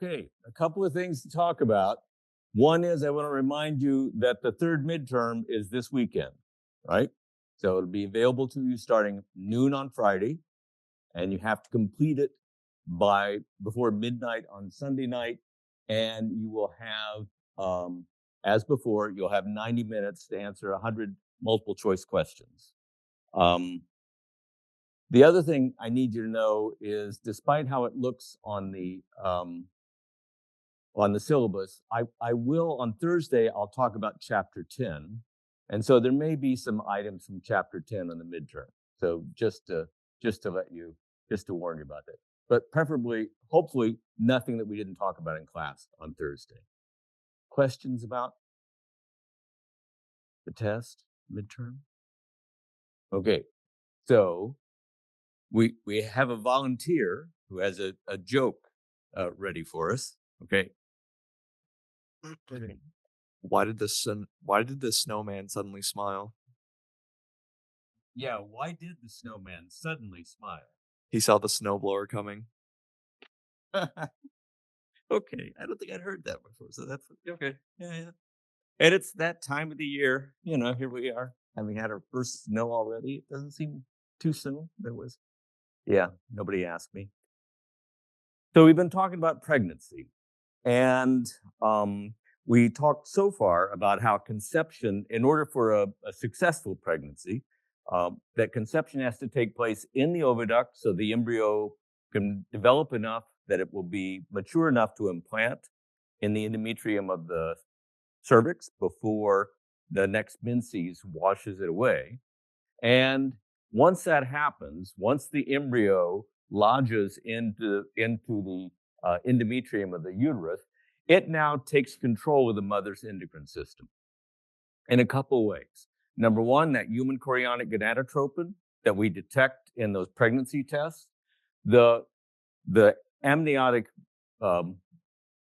Okay, a couple of things to talk about. One is I want to remind you that the third midterm is this weekend, right? So it'll be available to you starting noon on Friday, and you have to complete it by before midnight on Sunday night. And you will have, as before, you'll have 90 minutes to answer 100 multiple choice questions. The other thing I need you to know is, despite how it looks on the syllabus, I will on Thursday, I'll talk about chapter 10. And so there may be some items from chapter 10 on the midterm. So just to warn you about that. But preferably, hopefully, nothing that we didn't talk about in class on Thursday. Questions about the test, midterm? Okay, so we have a volunteer who has a joke ready for us. Okay. Why did the snowman suddenly smile? Yeah, why did the snowman suddenly smile? He saw the snowblower coming. Okay, I don't think I'd heard that before, so that's okay. Yeah. And it's that time of the year, here we are, having had our first snow already. It doesn't seem too soon. Nobody asked me. So we've been talking about pregnancy, and we talked so far about how conception, in order for a successful pregnancy, that conception has to take place in the oviduct so the embryo can develop enough that it will be mature enough to implant in the endometrium of the cervix before the next menses washes it away. And once that happens, once the embryo lodges into the endometrium of the uterus, it now takes control of the mother's endocrine system in a couple of ways. Number one, that human chorionic gonadotropin that we detect in those pregnancy tests, the amniotic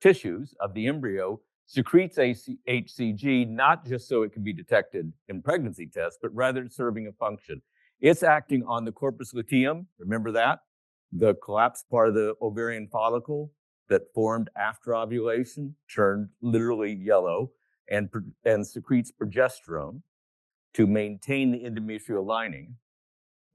tissues of the embryo secretes hCG, not just so it can be detected in pregnancy tests, but rather serving a function. It's acting on the corpus luteum, remember that? The collapsed part of the ovarian follicle that formed after ovulation, turned literally yellow, and secretes progesterone to maintain the endometrial lining.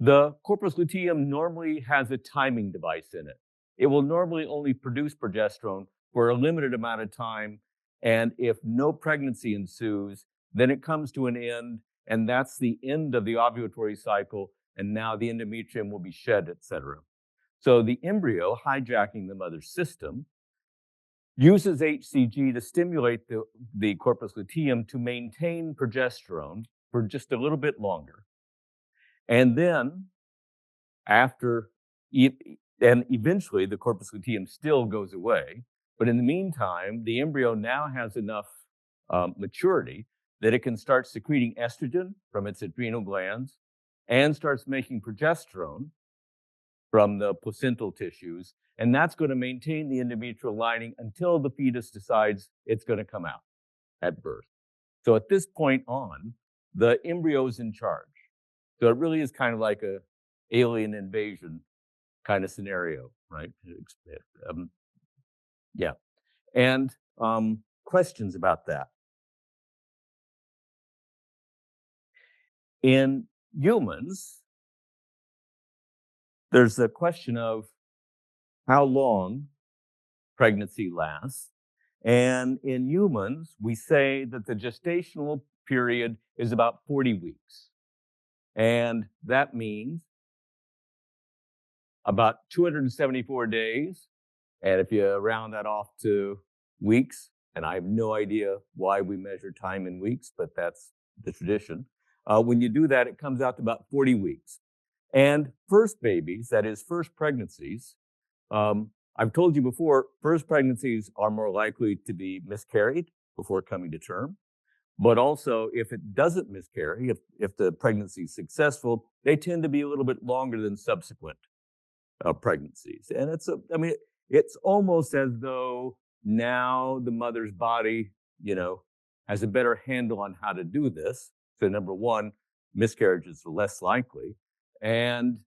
The corpus luteum normally has a timing device in it. It will normally only produce progesterone for a limited amount of time, and if no pregnancy ensues, then it comes to an end, and that's the end of the ovulatory cycle, and now the endometrium will be shed, etc. So the embryo, hijacking the mother's system, uses hCG to stimulate the corpus luteum to maintain progesterone for just a little bit longer. And then eventually the corpus luteum still goes away. But in the meantime, the embryo now has enough maturity that it can start secreting estrogen from its adrenal glands and starts making progesterone from the placental tissues. And that's going to maintain the endometrial lining until the fetus decides it's going to come out at birth. So at this point on, the embryo is in charge. So it really is kind of like a alien invasion kind of scenario, right? Yeah. And questions about that? In humans, there's the question of how long pregnancy lasts. And in humans, we say that the gestational period is about 40 weeks. And that means about 274 days. And if you round that off to weeks, and I have no idea why we measure time in weeks, but that's the tradition. When you do that, it comes out to about 40 weeks. And first babies, that is first pregnancies, I've told you before, first pregnancies are more likely to be miscarried before coming to term. But also, if it doesn't miscarry, if the pregnancy is successful, they tend to be a little bit longer than subsequent pregnancies. And it's almost as though now the mother's body, has a better handle on how to do this. So number one, miscarriages are less likely, and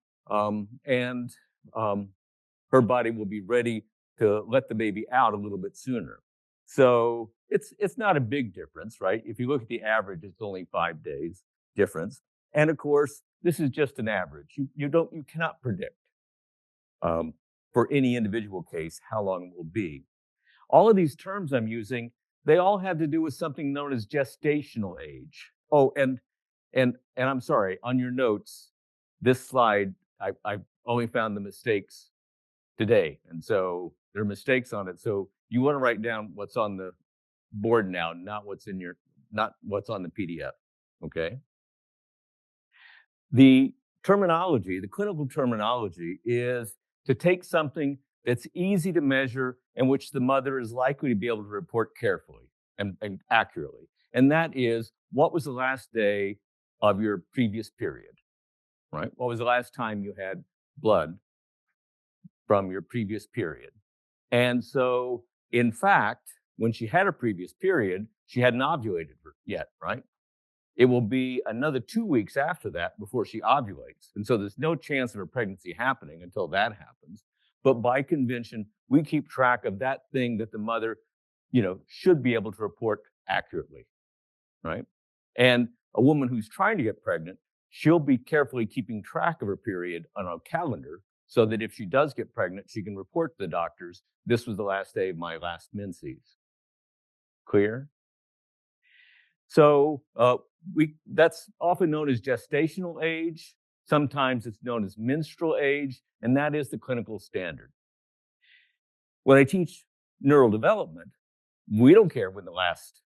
her body will be ready to let the baby out a little bit sooner. So it's not a big difference, right? If you look at the average, it's only 5 days difference. And of course, this is just an average. You cannot predict um, for any individual case how long it will be. All of these terms I'm using, they all have to do with something known as gestational age. Oh, and I'm sorry, on your notes, this slide, I only found the mistakes today. And so there are mistakes on it. So you want to write down what's on the board now, not what's on the PDF. Okay. The terminology, the clinical terminology is to take something that's easy to measure and which the mother is likely to be able to report carefully and accurately. And that is, what was the last day of your previous period, right? What was the last time you had blood from your previous period? And so, in fact, when she had a previous period, she hadn't ovulated yet, right? It will be another 2 weeks after that before she ovulates. And so there's no chance of a pregnancy happening until that happens. But by convention, we keep track of that thing that the mother, should be able to report accurately, right? And a woman who's trying to get pregnant, she'll be carefully keeping track of her period on a calendar so that if she does get pregnant, she can report to the doctors, this was the last day of my last menses. Clear? So that's often known as gestational age. Sometimes it's known as menstrual age, and that is the clinical standard. When I teach neural development, we don't care when the last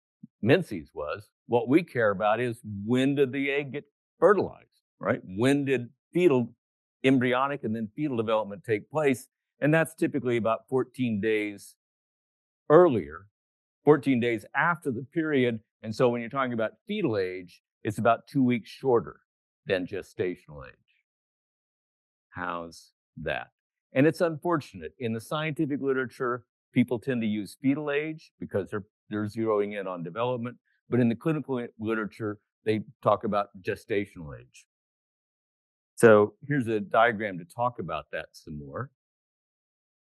menses was. What we care about is, when did the egg get fertilized, right? When did embryonic and then fetal development take place? And that's typically about 14 days earlier, 14 days after the period. And so when you're talking about fetal age, it's about 2 weeks shorter than gestational age. How's that? And it's unfortunate. In the scientific literature, people tend to use fetal age because they're zeroing in on development. But in the clinical literature, they talk about gestational age. So here's a diagram to talk about that some more.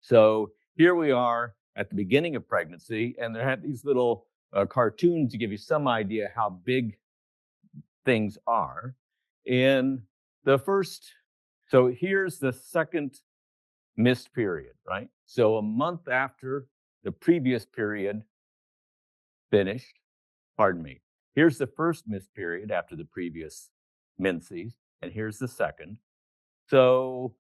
So here we are at the beginning of pregnancy, and there have these little cartoons to give you some idea how big things are. So here's the second missed period, right? So a month after the previous period finished, here's the first missed period after the previous menses, and here's the second. So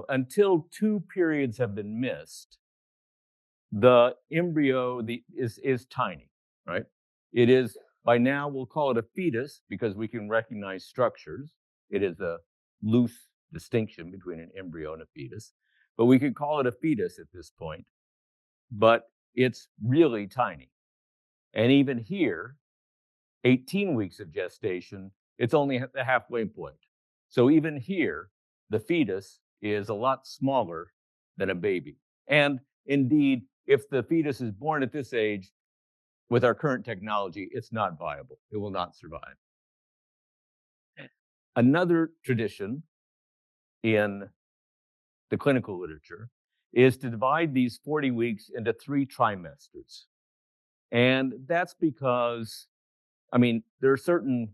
until 2 periods have been missed, the embryo is tiny, right? It is, by now we'll call it a fetus because we can recognize structures. It is a loose distinction between an embryo and a fetus, but we could call it a fetus at this point, but it's really tiny. And even here, 18 weeks of gestation, it's only at the halfway point. So even here, the fetus is a lot smaller than a baby. And indeed, if the fetus is born at this age, with our current technology, it's not viable. It will not survive. Another tradition in the clinical literature is to divide these 40 weeks into 3 trimesters. And that's because, there are certain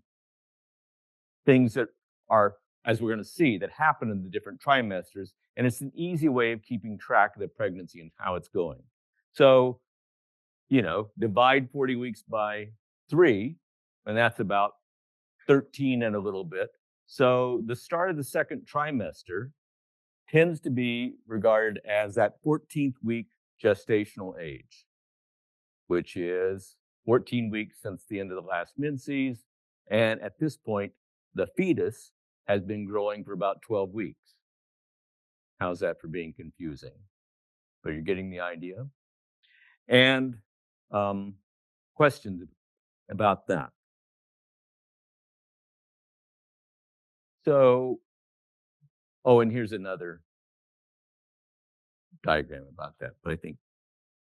things that are, as we're going to see, that happen in the different trimesters. And it's an easy way of keeping track of the pregnancy and how it's going. So, divide 40 weeks by 3, and that's about 13 and a little bit. So the start of the second trimester tends to be regarded as that 14th week gestational age, which is 14 weeks since the end of the last menses. And at this point, the fetus has been growing for about 12 weeks. How's that for being confusing? But you're getting the idea. And questions about that? So, and here's another diagram about that, but I think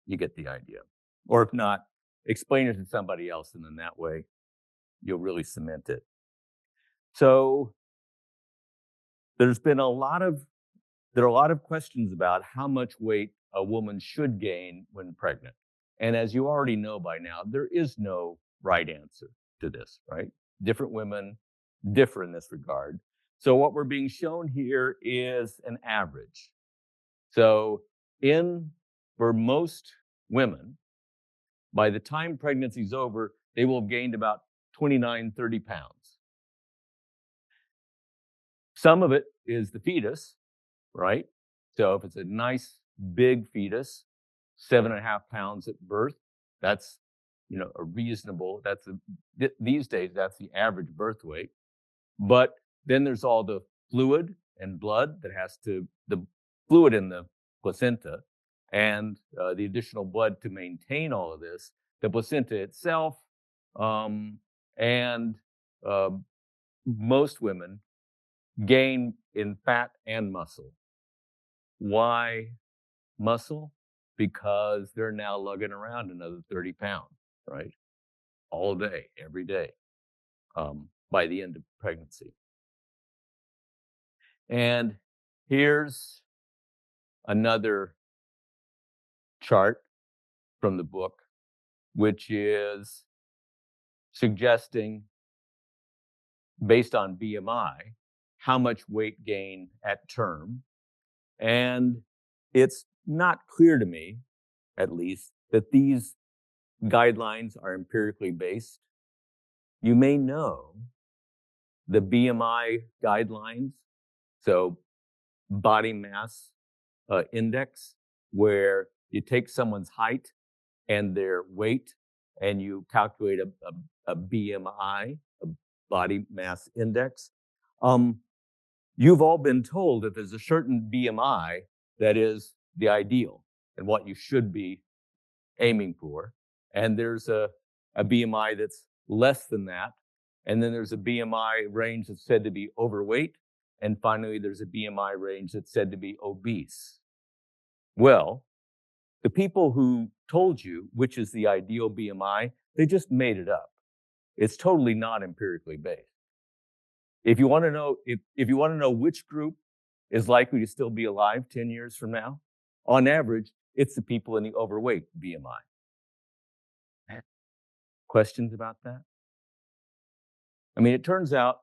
you get the idea. Or if not, explain it to somebody else, and in that way, you'll really cement it. So there's been a lot of there are a lot of questions about how much weight a woman should gain when pregnant. And as you already know by now, there is no right answer to this, right? Different women differ in this regard. So what we're being shown here is an average. So for most women, by the time pregnancy is over, they will have gained about 29, 30 pounds. Some of it is the fetus, right? So if it's a nice big fetus, 7.5 pounds at birth, that's a reasonable. These days that's the average birth weight. But then there's all the fluid and blood the fluid in the placenta, and the additional blood to maintain all of this, the placenta itself, and uh, most women gain in fat and muscle. Why muscle? Because they're now lugging around another 30 pounds, right? All day, every day, by the end of pregnancy. And here's another chart from the book, which is suggesting, based on BMI, how much weight gain at term. And it's not clear to me, at least, that these guidelines are empirically based. You may know the BMI guidelines, so body mass index, where you take someone's height and their weight and you calculate a BMI, a body mass index. You've all been told that there's a certain BMI that is the ideal and what you should be aiming for. And there's a BMI that's less than that. And then there's a BMI range that's said to be overweight. And finally, there's a BMI range that's said to be obese. Well, the people who told you which is the ideal BMI, they just made it up. It's totally not empirically based. If you want to know, if you want to know which group is likely to still be alive 10 years from now, on average, it's the people in the overweight BMI. Questions about that? I mean, it turns out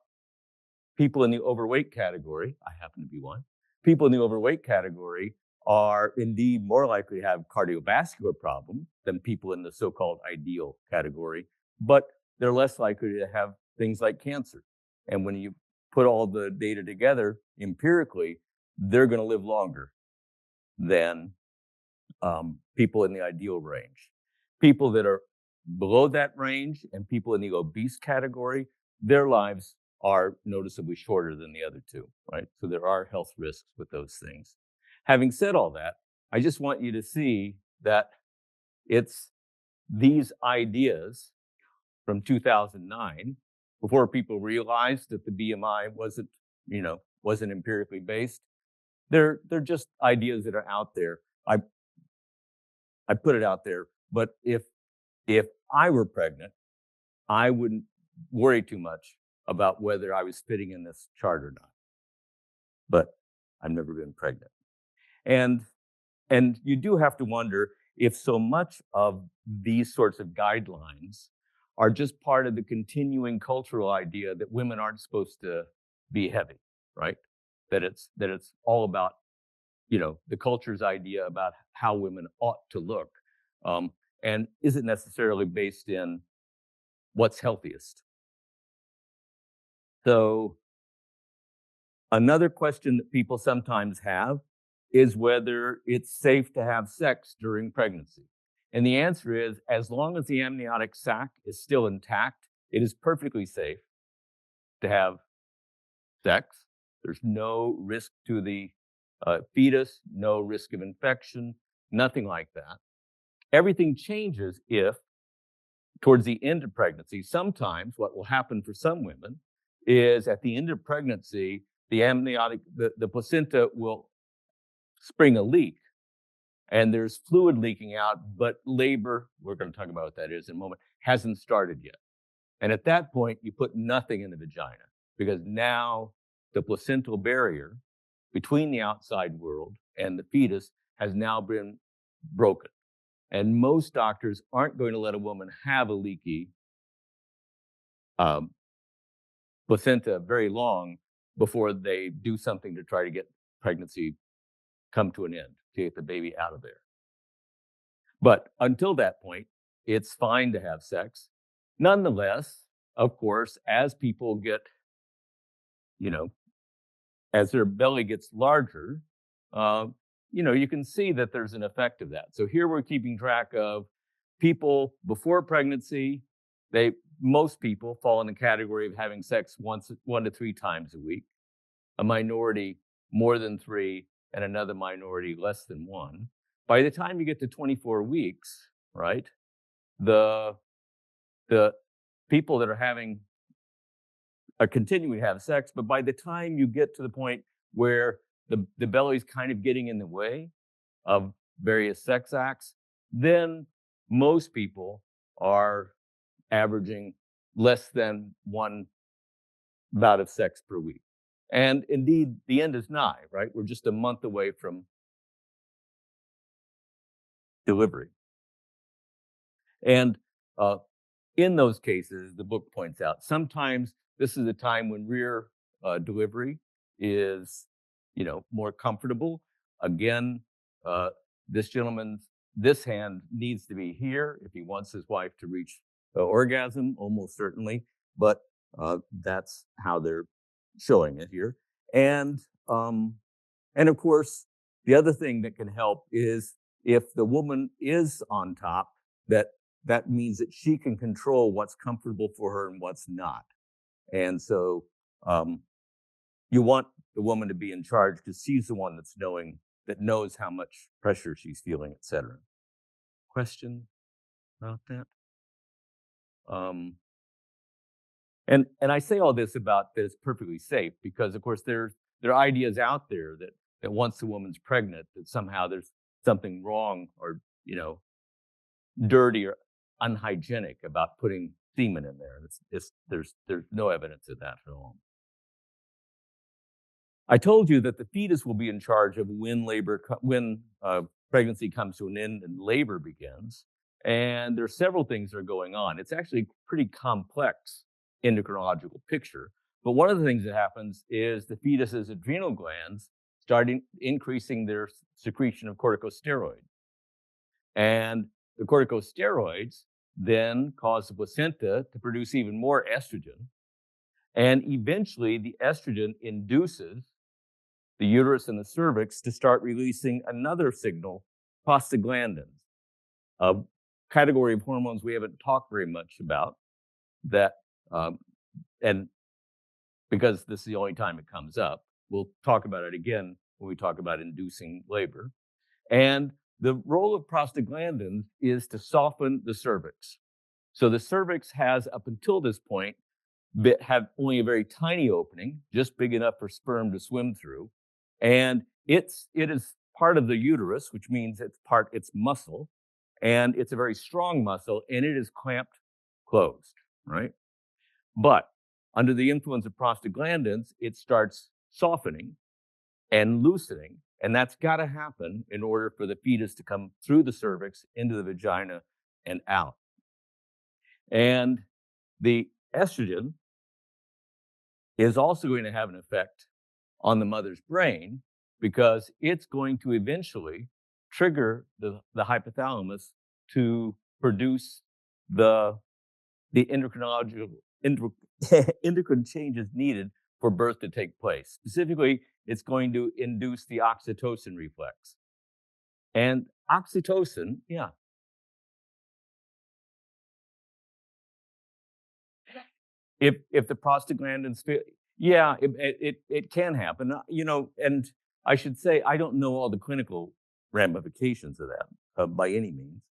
people in the overweight category, I happen to be one, people in the overweight category are indeed more likely to have cardiovascular problems than people in the so-called ideal category, but they're less likely to have things like cancer. And when you put all the data together empirically, they're going to live longer than people in the ideal range. People that are below that range and people in the obese category, their lives are noticeably shorter than the other two, right? So there are health risks with those things. Having said all that, I just want you to see that it's these ideas from 2009, before people realized that the BMI wasn't empirically based. They're just ideas that are out there. I put it out there, but if I were pregnant, I wouldn't worry too much about whether I was fitting in this chart or not. But I've never been pregnant. And you do have to wonder if so much of these sorts of guidelines are just part of the continuing cultural idea that women aren't supposed to be heavy, right? That it's all about, the culture's idea about how women ought to look, and isn't necessarily based in what's healthiest. So another question that people sometimes have is whether it's safe to have sex during pregnancy. And the answer is, as long as the amniotic sac is still intact, it is perfectly safe to have sex. There's no risk to the fetus, no risk of infection, nothing like that. Everything changes if, towards the end of pregnancy, sometimes what will happen for some women is at the end of pregnancy, the placenta will spring a leak and there's fluid leaking out, but labor, we're going to talk about what that is in a moment, hasn't started yet. And at that point, you put nothing in the vagina because now the placental barrier between the outside world and the fetus has now been broken. And most doctors aren't going to let a woman have a leaky um, placenta very long before they do something to try to get pregnancy come to an end, to get the baby out of there. But until that point, it's fine to have sex. Nonetheless, of course, as people get, you know, as their belly gets larger, uh, you can see that there's an effect of that. So here we're keeping track of people before pregnancy. Most people fall in the category of having sex 1 to 3 times a week, a minority more than 3, and another minority less than 1. By the time you get to 24 weeks, right, the the people that are continuing to have sex, but by the time you get to the point where the belly's kind of getting in the way of various sex acts, then most people are averaging less than 1 bout of sex per week. And indeed, the end is nigh, right? We're just a month away from delivery. And uh, in those cases, the book points out, sometimes this is a time when rear delivery is, more comfortable. Again, uh, this hand needs to be here if he wants his wife to reach orgasm, almost certainly. But that's how they're showing it here. And um, and of course, the other thing that can help is if the woman is on top, that means that she can control what's comfortable for her and what's not. And so um, you want the woman to be in charge because she's the one that knows how much pressure she's feeling, et cetera. Question about that? Um, and I say all this about that it's perfectly safe because, of course, there are ideas out there that once the woman's pregnant, that somehow there's something wrong or dirty or unhygienic about putting semen in there. There's no evidence of that at all. I told you that the fetus will be in charge of when pregnancy comes to an end and labor begins. And there are several things that are going on. It's actually a pretty complex endocrinological picture. But one of the things that happens is the fetus's adrenal glands starting increasing their secretion of corticosteroid. And the corticosteroids then cause the placenta to produce even more estrogen. And eventually, the estrogen induces the uterus and the cervix to start releasing another signal, prostaglandins, a category of hormones we haven't talked very much about. That, and because this is the only time it comes up, we'll talk about it again when we talk about inducing labor. And the role of prostaglandins is to soften the cervix. So the cervix has, up until this point, had only a very tiny opening, just big enough for sperm to swim through. And it is part of the uterus, which means it's muscle, and it's a very strong muscle, and it is clamped closed, right? But under the influence of prostaglandins, it starts softening and loosening. And that's got to happen in order for the fetus to come through the cervix into the vagina and out. And the estrogen is also going to have an effect on the mother's brain because it's going to eventually trigger the hypothalamus to produce the endocrinological endocrine changes needed for birth to take place. Specifically, it's going to induce the oxytocin reflex. And oxytocin, yeah. If the prostaglandins fail, yeah, it can happen. And I should say I don't know all the clinical ramifications of that by any means.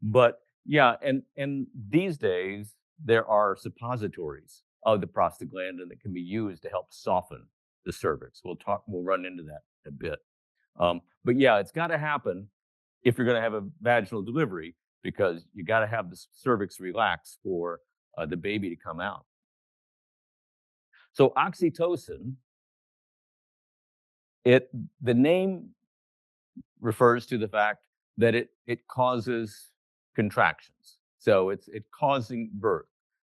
But yeah, and these days there are suppositories of the prostaglandin that can be used to help soften the cervix. We'll run into that a bit. But yeah, it's got to happen if you're going to have a vaginal delivery because you got to have the cervix relax for the baby to come out. So oxytocin The name refers to the fact that it causes contractions. So it's causing birth.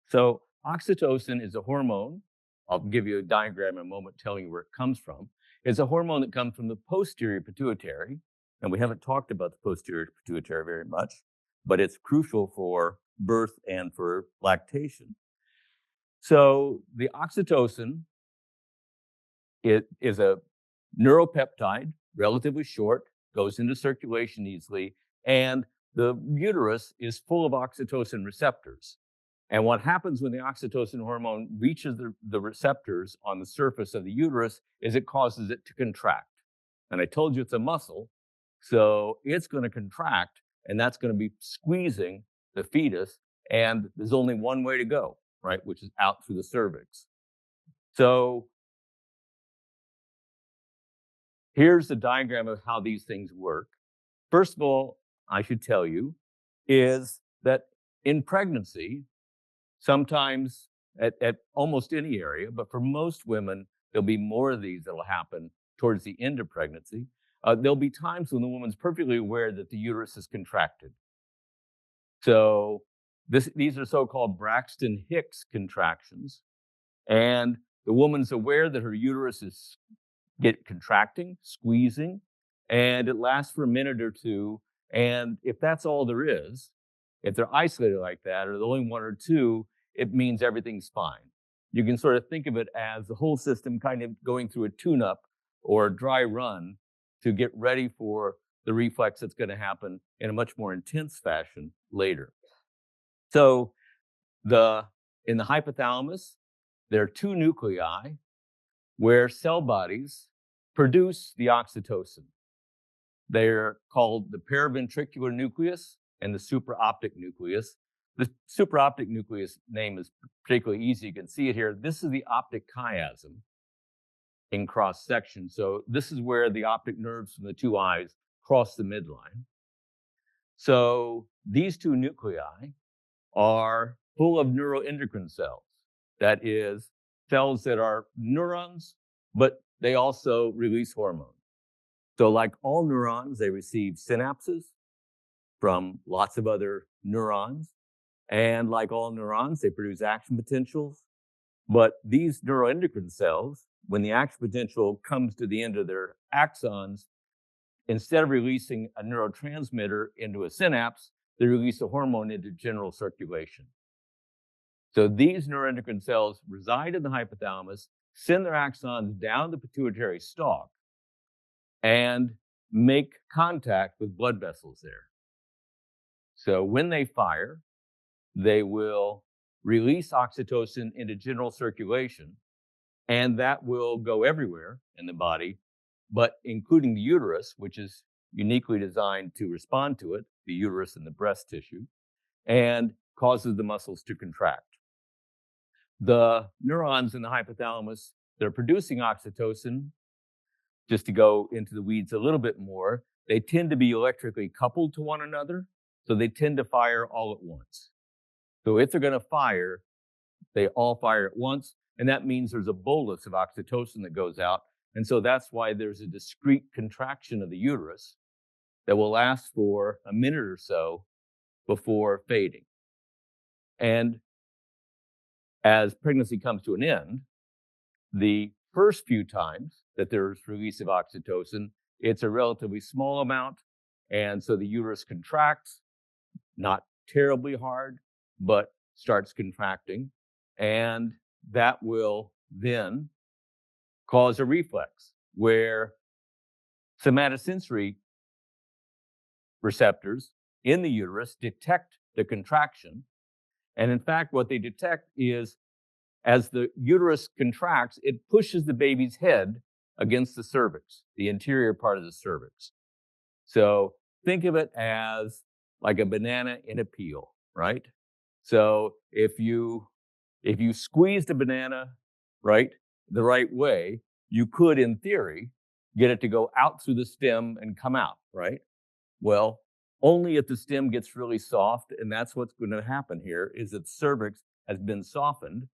So oxytocin is a hormone. I'll give you a diagram in a moment telling you where it comes from. It's a hormone that comes from the posterior pituitary. And we haven't talked about the posterior pituitary very much, but it's crucial for birth and for lactation. So the oxytocin, it is a neuropeptide, relatively short, goes into circulation easily, and the uterus is full of oxytocin receptors. And what happens when the oxytocin hormone reaches the receptors on the surface of the uterus is it causes it to contract. And I told you it's a muscle, so it's going to contract, and that's going to be squeezing the fetus, and there's only one way to go, right, which is out through the cervix. So here's the diagram of how these things work. First of all, I should tell you is that in pregnancy, sometimes at almost any area, but for most women, there'll be more of these that'll happen towards the end of pregnancy. There'll be times when the woman's perfectly aware that the uterus is contracted. So these are so-called Braxton-Hicks contractions. And the woman's aware that her uterus is contracting, squeezing, and it lasts for a minute or two. And if that's all there is, if they're isolated like that, or there's only one or two, it means everything's fine. You can sort of think of it as the whole system kind of going through a tune-up or a dry run to get ready for the reflex that's going to happen in a much more intense fashion later. So in the hypothalamus, there are two nuclei where cell bodies produce the oxytocin. They're called the paraventricular nucleus and the supraoptic nucleus. The supraoptic nucleus name is particularly easy. You can see it here. This is the optic chiasm in cross section. So this is where the optic nerves from the two eyes cross the midline. So these two nuclei are full of neuroendocrine cells. That is, cells that are neurons, but they also release hormones. So like all neurons, they receive synapses from lots of other neurons. And like all neurons, they produce action potentials. But these neuroendocrine cells, when the action potential comes to the end of their axons, instead of releasing a neurotransmitter into a synapse, they release a hormone into general circulation. So these neuroendocrine cells reside in the hypothalamus, send their axons down the pituitary stalk, and make contact with blood vessels there. So when they fire, they will release oxytocin into general circulation, and that will go everywhere in the body, but including the uterus, which is uniquely designed to respond to it, the uterus and the breast tissue, and causes the muscles to contract. The neurons in the hypothalamus that are producing oxytocin, just to go into the weeds a little bit more, they tend to be electrically coupled to one another, so they tend to fire all at once. So if they're going to fire, they all fire at once, and that means there's a bolus of oxytocin that goes out, and so that's why there's a discrete contraction of the uterus that will last for a minute or so before fading. And as pregnancy comes to an end, the first few times that there's release of oxytocin, it's a relatively small amount, and so the uterus contracts, not terribly hard, but starts contracting, and that will then cause a reflex where somatosensory receptors in the uterus detect the contraction. And in fact, what they detect is as the uterus contracts, it pushes the baby's head against the cervix, the interior part of the cervix. So think of it as like a banana in a peel, right? So if you squeezed a banana, right, the right way, you could, in theory, get it to go out through the stem and come out, right? Well, only if the stem gets really soft, and that's what's going to happen here, is that the cervix has been softened,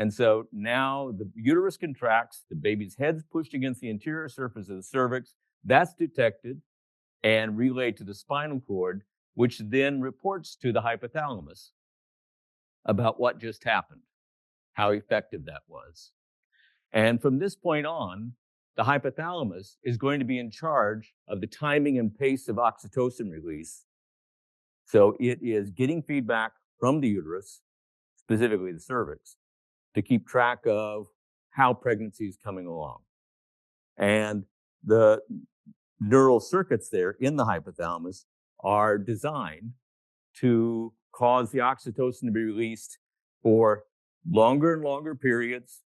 And so now the uterus contracts, the baby's head's pushed against the interior surface of the cervix. That's detected and relayed to the spinal cord, which then reports to the hypothalamus about what just happened, how effective that was. And from this point on, the hypothalamus is going to be in charge of the timing and pace of oxytocin release. So it is getting feedback from the uterus, specifically the cervix, to keep track of how pregnancy is coming along. And the neural circuits there in the hypothalamus are designed to cause the oxytocin to be released for longer and longer periods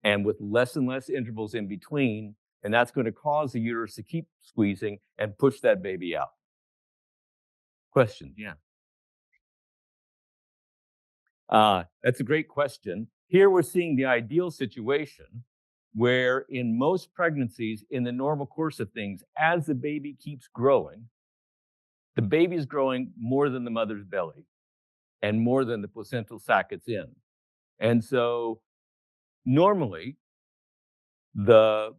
and with less and less intervals in between. And that's going to cause the uterus to keep squeezing and push that baby out. Question, yeah. That's a great question. Here we're seeing the ideal situation where in most pregnancies, in the normal course of things, as the baby keeps growing, the baby is growing more than the mother's belly and more than the placental sac it's in. And so normally the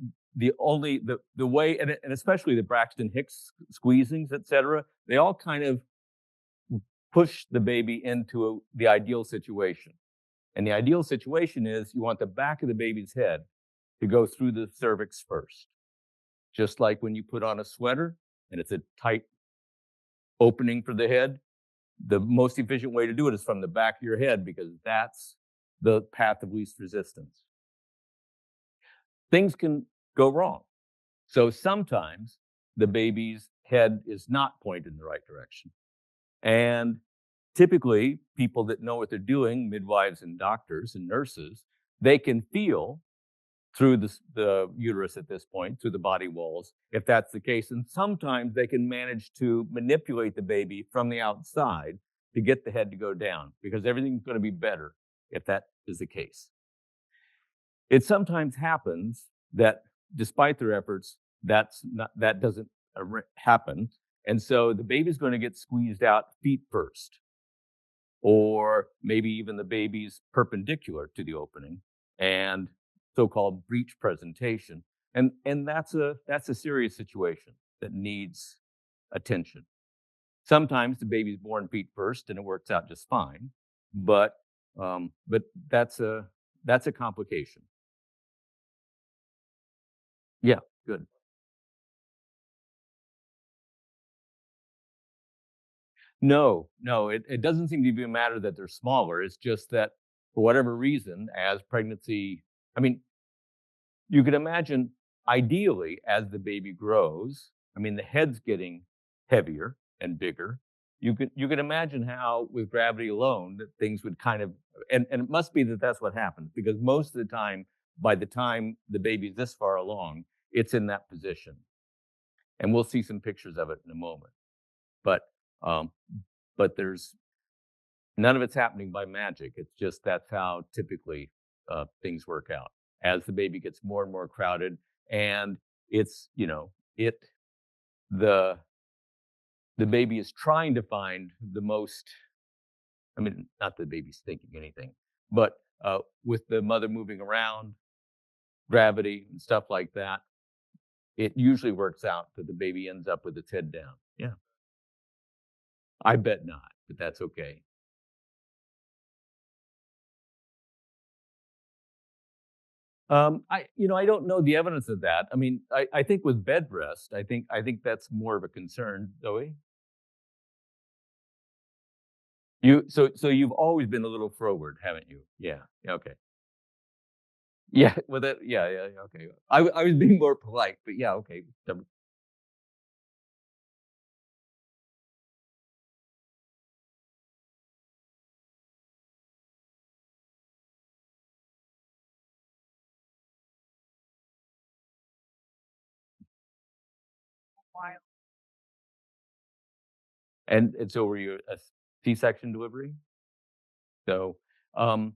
way, and especially the Braxton Hicks squeezings, et cetera, they all kind of push the baby into the ideal situation. And the ideal situation is you want the back of the baby's head to go through the cervix first. Just like when you put on a sweater and it's a tight opening for the head, the most efficient way to do it is from the back of your head because that's the path of least resistance. Things can go wrong. So sometimes the baby's head is not pointed in the right direction. And typically, people that know what they're doing, midwives and doctors and nurses, they can feel through the uterus at this point, through the body walls, if that's the case. And sometimes they can manage to manipulate the baby from the outside to get the head to go down because everything's going to be better if that is the case. It sometimes happens that despite their efforts, that doesn't happen. And so the baby's going to get squeezed out feet first, or maybe even the baby's perpendicular to the opening and so-called breech presentation. And that's a serious situation that needs attention. Sometimes the baby's born feet first and it works out just fine, but that's a complication. Yeah, good. No, it doesn't seem to be a matter that they're smaller. It's just that for whatever reason, as pregnancy, I mean, you could imagine ideally as the baby grows, I mean, the head's getting heavier and bigger. You could imagine how with gravity alone that things would kind of, and it must be that that's what happens because most of the time, by the time the baby's this far along, it's in that position. And we'll see some pictures of it in a moment. But um, but there's none of it's happening by magic. It's just that's how typically things work out as the baby gets more and more crowded, and it's the the baby is trying to find the most. I mean, not the baby's thinking anything, but with the mother moving around, gravity and stuff like that, it usually works out that the baby ends up with its head down. Yeah, I bet not, but that's okay. I don't know the evidence of that. I mean, I think with bed rest, I think that's more of a concern, Zoe. So you've always been a little forward, haven't you? Yeah. Yeah, okay. Yeah. Well, yeah. Okay. I was being more polite, but yeah. Okay. And so were you a C-section delivery? So, um,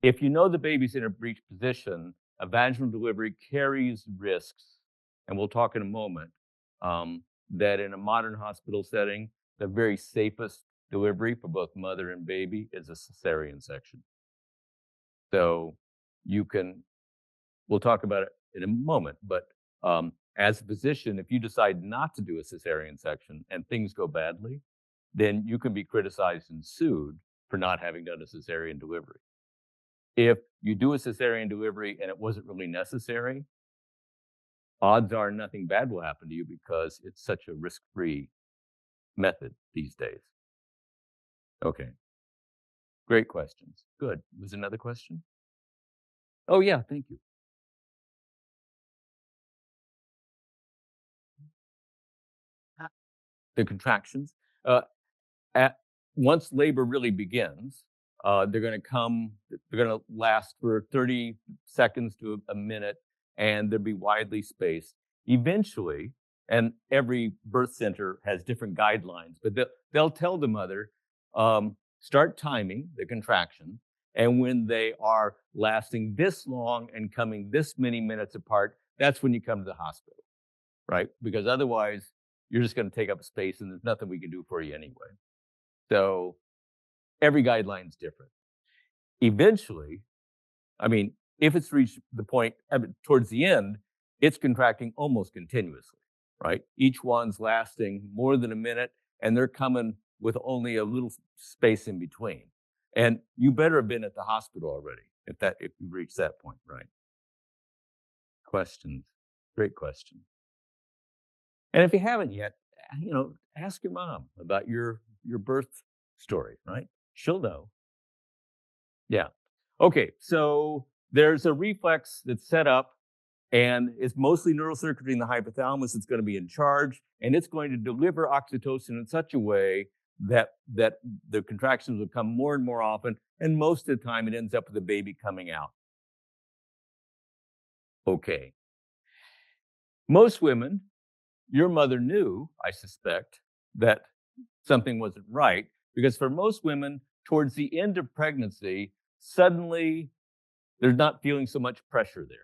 if you know the baby's in a breech position, a vaginal delivery carries risks, and we'll talk in a moment, that in a modern hospital setting, the very safest delivery for both mother and baby is a cesarean section. So you can, we'll talk about it in a moment, but as a physician, if you decide not to do a cesarean section and things go badly, then you can be criticized and sued for not having done a cesarean delivery. If you do a cesarean delivery and it wasn't really necessary, odds are nothing bad will happen to you because it's such a risk-free method these days. Okay. Great questions. Good. Was another question? Oh, yeah. Thank you. The contractions. Uh, at once labor really begins, they're going to come. They're going to last for 30 seconds to a minute, and they'll be widely spaced. Eventually, and every birth center has different guidelines, but they'll tell the mother, start timing the contraction, and when they are lasting this long and coming this many minutes apart, that's when you come to the hospital, right? Because otherwise, you're just going to take up space, and there's nothing we can do for you anyway. So every guideline's different. Eventually, I mean, if it's reached the point towards the end, it's contracting almost continuously, right? Each one's lasting more than a minute, and they're coming with only a little space in between. And you better have been at the hospital already if you reach that point, right? Questions. Great question. And if you haven't yet, ask your mom about your birth story, right? She'll know. Yeah. Okay, so there's a reflex that's set up, and it's mostly neural circuitry in the hypothalamus that's going to be in charge, and it's going to deliver oxytocin in such a way that the contractions will come more and more often, and most of the time it ends up with the baby coming out. Okay. Most women, your mother knew, I suspect, that something wasn't right, because for most women, towards the end of pregnancy, suddenly they're not feeling so much pressure there.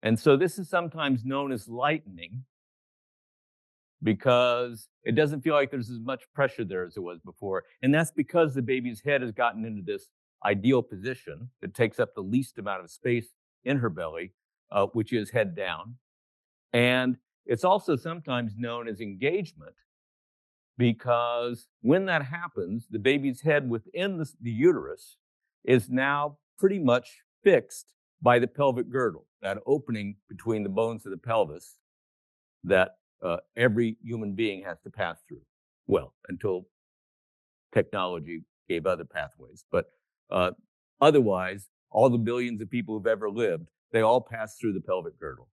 And so this is sometimes known as lightening because it doesn't feel like there's as much pressure there as it was before. And that's because the baby's head has gotten into this ideal position that takes up the least amount of space in her belly, which is head down. And it's also sometimes known as engagement because when that happens, the baby's head within the uterus is now pretty much fixed by the pelvic girdle, that opening between the bones of the pelvis that every human being has to pass through. Well, until technology gave other pathways. But otherwise, all the billions of people who've ever lived, they all pass through the pelvic girdle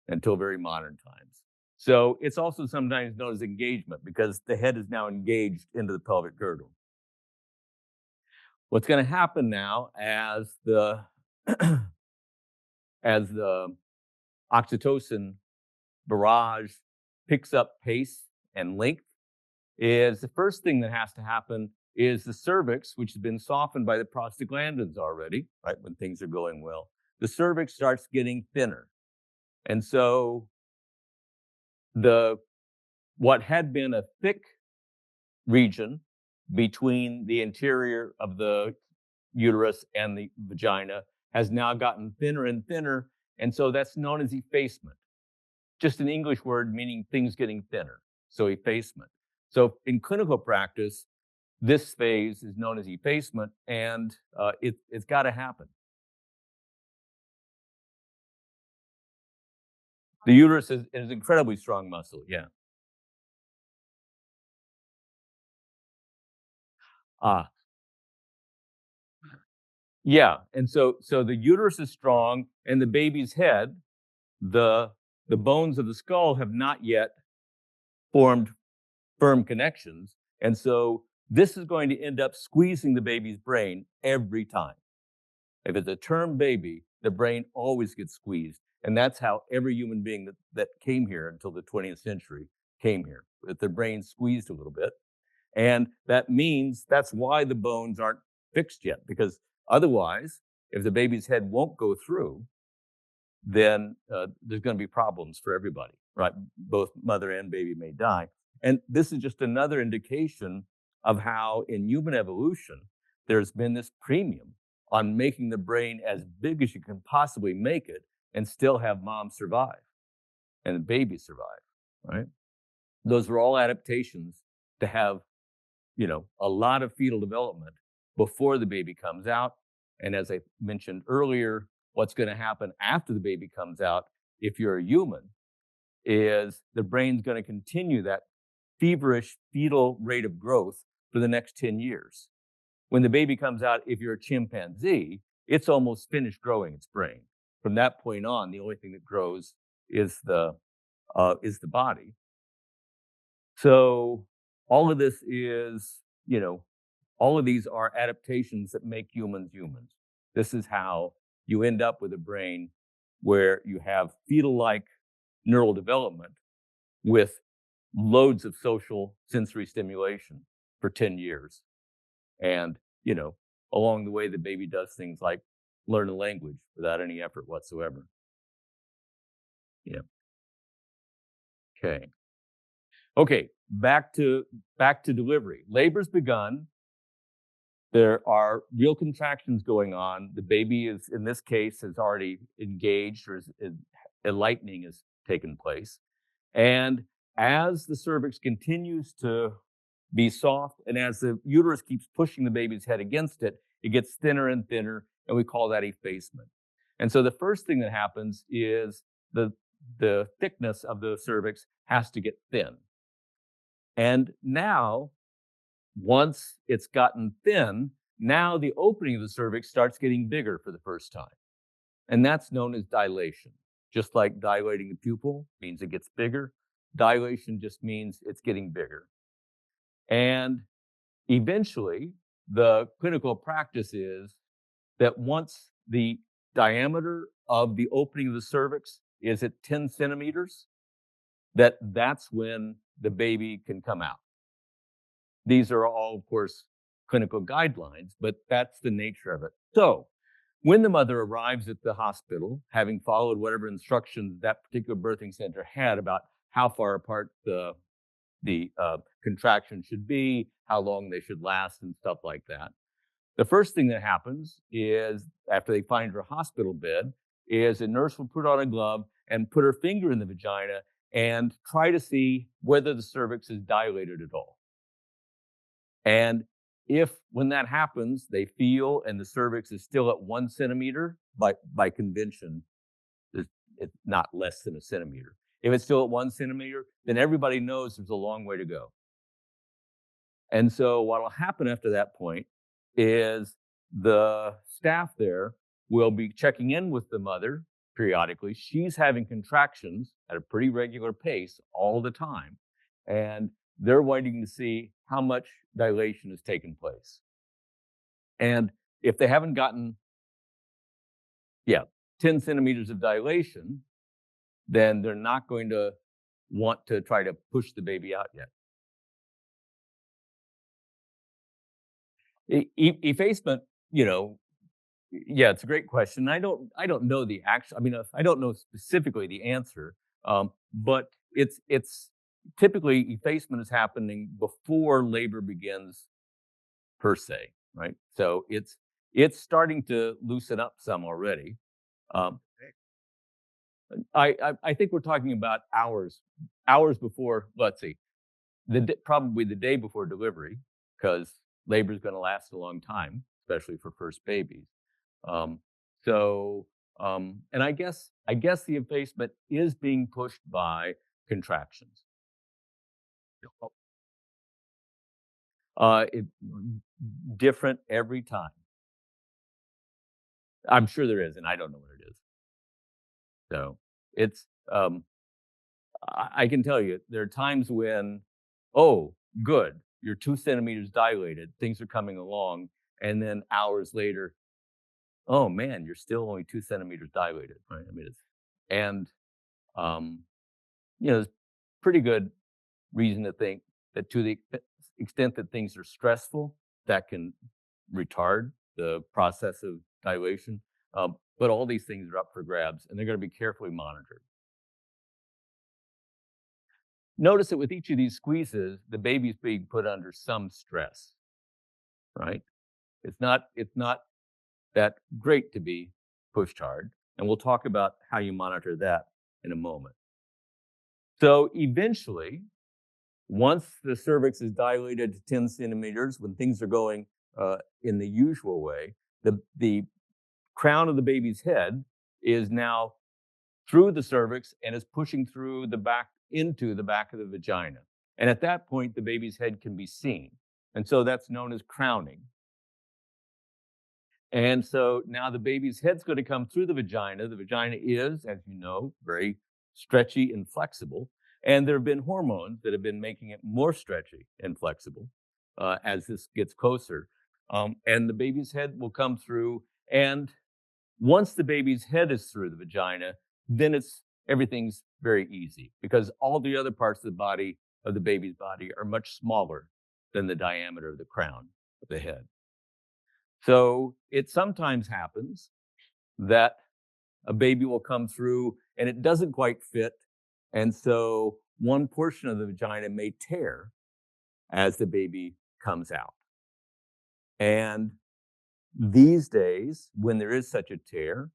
until very modern times. So it's also sometimes known as engagement because the head is now engaged into the pelvic girdle. What's going to happen now as the oxytocin barrage picks up pace and length is the first thing that has to happen is the cervix, which has been softened by the prostaglandins already, right, when things are going well. The cervix starts getting thinner. And so what had been a thick region between the interior of the uterus and the vagina has now gotten thinner and thinner. And so that's known as effacement, just an English word meaning things getting thinner. So effacement. So in clinical practice, this phase is known as effacement, and it's got to happen. The uterus is incredibly strong muscle. Yeah. Ah, yeah. And so the uterus is strong, and the baby's head, the bones of the skull have not yet formed firm connections, and so this is going to end up squeezing the baby's brain every time. If it's a term baby, the brain always gets squeezed. And that's how every human being that came here until the 20th century came here, with their brain squeezed a little bit. And that means that's why the bones aren't fixed yet, because otherwise, if the baby's head won't go through, then there's going to be problems for everybody, right? Both mother and baby may die. And this is just another indication of how in human evolution, there's been this premium on making the brain as big as you can possibly make it and still have mom survive and the baby survive, right? Those are all adaptations to have, a lot of fetal development before the baby comes out. And as I mentioned earlier, what's going to happen after the baby comes out, if you're a human, is the brain's going to continue that feverish fetal rate of growth for the next 10 years. When the baby comes out, if you're a chimpanzee, it's almost finished growing its brain. From that point on, the only thing that grows is the body. So all of this is, all of these are adaptations that make humans humans. This is how you end up with a brain where you have fetal-like neural development with loads of social sensory stimulation for 10 years. And, along the way, the baby does things like learn a language without any effort whatsoever. Yeah. Okay. Okay. Back to delivery. Labor's begun. There are real contractions going on. The baby is, in this case, has already engaged, or a lightening has taken place. And as the cervix continues to be soft, and as the uterus keeps pushing the baby's head against it, it gets thinner and thinner, and we call that effacement. And so the first thing that happens is the thickness of the cervix has to get thin. And now, once it's gotten thin, now the opening of the cervix starts getting bigger for the first time. And that's known as dilation. Just like dilating the pupil means it gets bigger, dilation just means it's getting bigger. And eventually, the clinical practice is that once the diameter of the opening of the cervix is at 10 centimeters, that's when the baby can come out. These are all, of course, clinical guidelines, but that's the nature of it. So when the mother arrives at the hospital, having followed whatever instructions that particular birthing center had about how far apart the contraction should be, how long they should last, and stuff like that, the first thing that happens is, after they find her hospital bed, is a nurse will put on a glove and put her finger in the vagina and try to see whether the cervix is dilated at all. And if, when that happens, they feel and the cervix is still at 1 centimeter, by convention, it's not less than a centimeter. If it's still at 1 centimeter, then everybody knows there's a long way to go. And so what will happen after that point is the staff there will be checking in with the mother periodically. She's having contractions at a pretty regular pace all the time. And they're waiting to see how much dilation has taken place. And if they haven't gotten, 10 centimeters of dilation, then they're not going to want to try to push the baby out yet. Effacement, it's a great question. I don't know the actual. I mean, I don't know specifically the answer, but it's typically effacement is happening before labor begins, per se, right? So it's starting to loosen up some already. Um, I think we're talking about hours before. Let's see, probably the day before delivery, because labor is going to last a long time, especially for first babies. Um, and I guess the effacement is being pushed by contractions. It different every time. I'm sure there is, and I don't know what it is. So it's I can tell you there are times when, oh, good, you're 2 centimeters dilated, things are coming along, and then hours later, oh man, you're still only 2 centimeters dilated, right? I mean, and um, there's pretty good reason to think that, to the extent that things are stressful, that can retard the process of dilation. But all these things are up for grabs, and they're going to be carefully monitored. Notice that with each of these squeezes, the baby's being put under some stress, right? It's not that great to be pushed hard, and we'll talk about how you monitor that in a moment. So eventually, once the cervix is dilated to 10 centimeters, when things are going in the usual way, the crown of the baby's head is now through the cervix and is pushing through the back into the back of the vagina. And at that point, the baby's head can be seen. And so that's known as crowning. And so now the baby's head's going to come through the vagina. The vagina is, as you know, very stretchy and flexible. And there have been hormones that have been making it more stretchy and flexible as this gets closer. And the baby's head will come through. And once the baby's head is through the vagina, then everything's very easy because all the other parts of the body of the baby's body are much smaller than the diameter of the crown of the head. So it sometimes happens that a baby will come through and it doesn't quite fit. And so one portion of the vagina may tear as the baby comes out. And these days, when there is such a tear,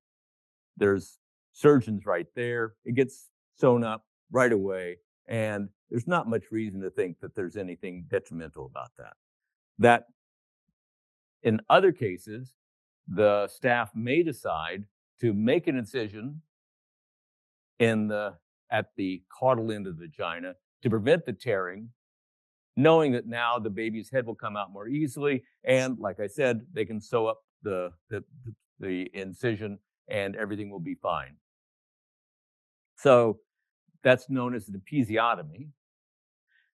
there's surgeons right there. It gets sewn up right away. And there's not much reason to think that there's anything detrimental about that. That in other cases, the staff may decide to make an incision at the caudal end of the vagina to prevent the tearing, knowing that now the baby's head will come out more easily. And like I said, they can sew up the incision and everything will be fine. So that's known as an episiotomy.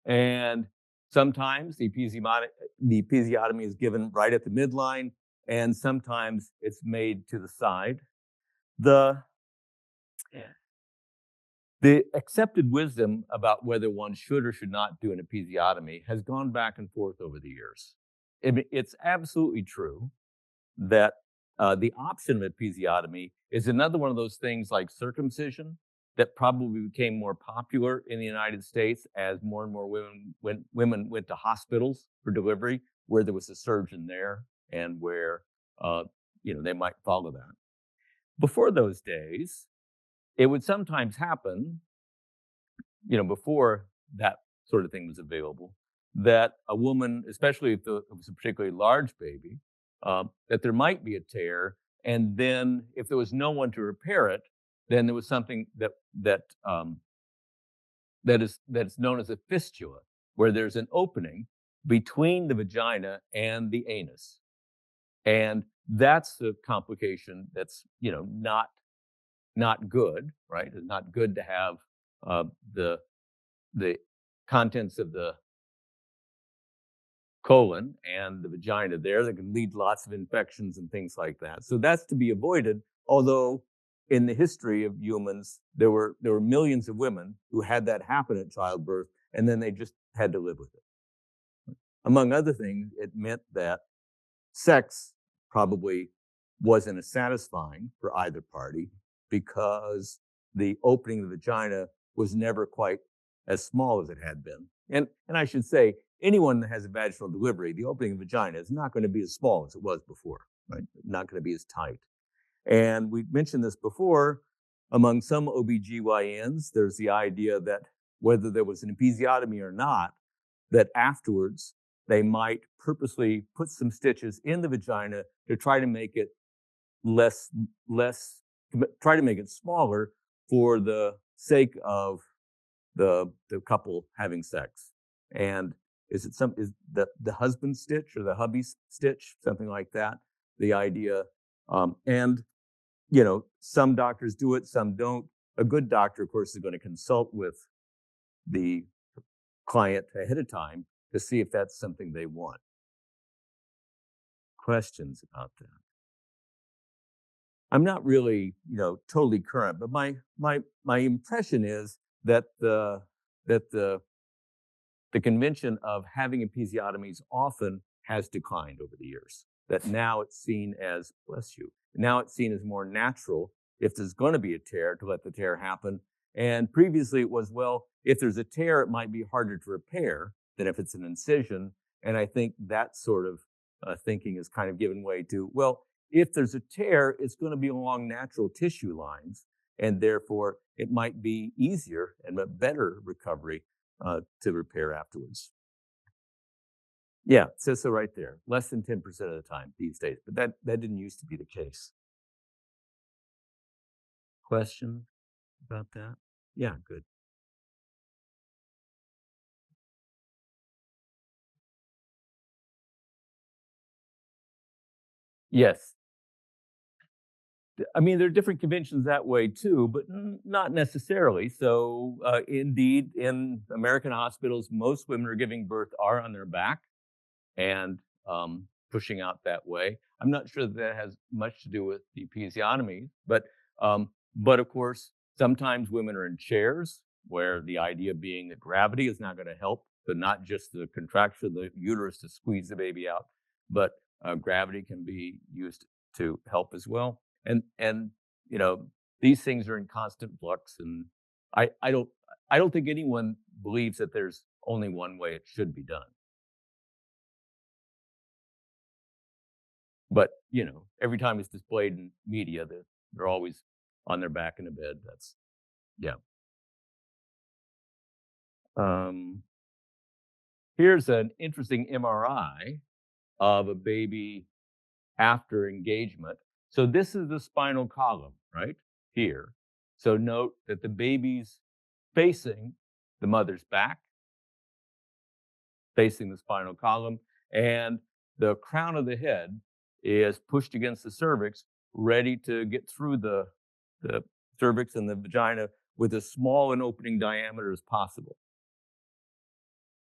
And sometimes the episiotomy is given right at the midline, and sometimes it's made to the side. The accepted wisdom about whether one should or should not do an episiotomy has gone back and forth over the years. It's absolutely true that the option of episiotomy is another one of those things like circumcision that probably became more popular in the United States as more and more women went to hospitals for delivery, where there was a surgeon there and where they might follow that. Before those days, it would sometimes happen, before that sort of thing was available, that a woman, especially if it was a particularly large baby, that there might be a tear, and then if there was no one to repair it, then there was something that is known as a fistula, where there's an opening between the vagina and the anus, and that's the complication that's not good, right? It's not good to have the contents of the colon and the vagina there that can lead to lots of infections and things like that. So that's to be avoided. Although in the history of humans, there were millions of women who had that happen at childbirth, and then they just had to live with it. Among other things, it meant that sex probably wasn't as satisfying for either party because the opening of the vagina was never quite as small as it had been. And I should say, anyone that has a vaginal delivery, the opening of the vagina is not going to be as small as it was before, right? Not going to be as tight. And we mentioned this before, among some OBGYNs, there's the idea that whether there was an episiotomy or not, that afterwards they might purposely put some stitches in the vagina to try to make it try to make it smaller for the sake of the couple having sex. And is the husband stitch or the hubby stitch, something like that? The idea, and some doctors do it, some don't. A good doctor, of course, is going to consult with the client ahead of time to see if that's something they want. Questions about that? I'm not really, totally current, but my impression is that the convention of having episiotomies often has declined over the years. That now it's seen as, bless you, now it's seen as more natural if there's going to be a tear to let the tear happen. And previously it was, well, if there's a tear, it might be harder to repair than if it's an incision. And I think that sort of thinking has kind of given way to, well, if there's a tear, it's going to be along natural tissue lines, and therefore it might be easier and a better recovery to repair afterwards. Yeah, it says so right there. Less than 10% of the time these days, but that didn't used to be the case. Question about that? Yeah, good. Yes. I mean, there are different conventions that way too, but not necessarily. So, indeed, in American hospitals, most women are giving birth are on their back and pushing out that way. I'm not sure that has much to do with the episiotomy, but of course, sometimes women are in chairs, where the idea being that gravity is not going to help, but not just the contraction of the uterus to squeeze the baby out, but gravity can be used to help as well. And you know these things are in constant flux, and I don't I don't think anyone believes that there's only one way it should be done. But, every time it's displayed in media, that they're always on their back in a bed. That's yeah. Um, Here's an interesting MRI of a baby after engagement. So this is the spinal column, right here. So note that the baby's facing the mother's back, facing the spinal column, and the crown of the head is pushed against the cervix, ready to get through the cervix and the vagina with as small an opening diameter as possible.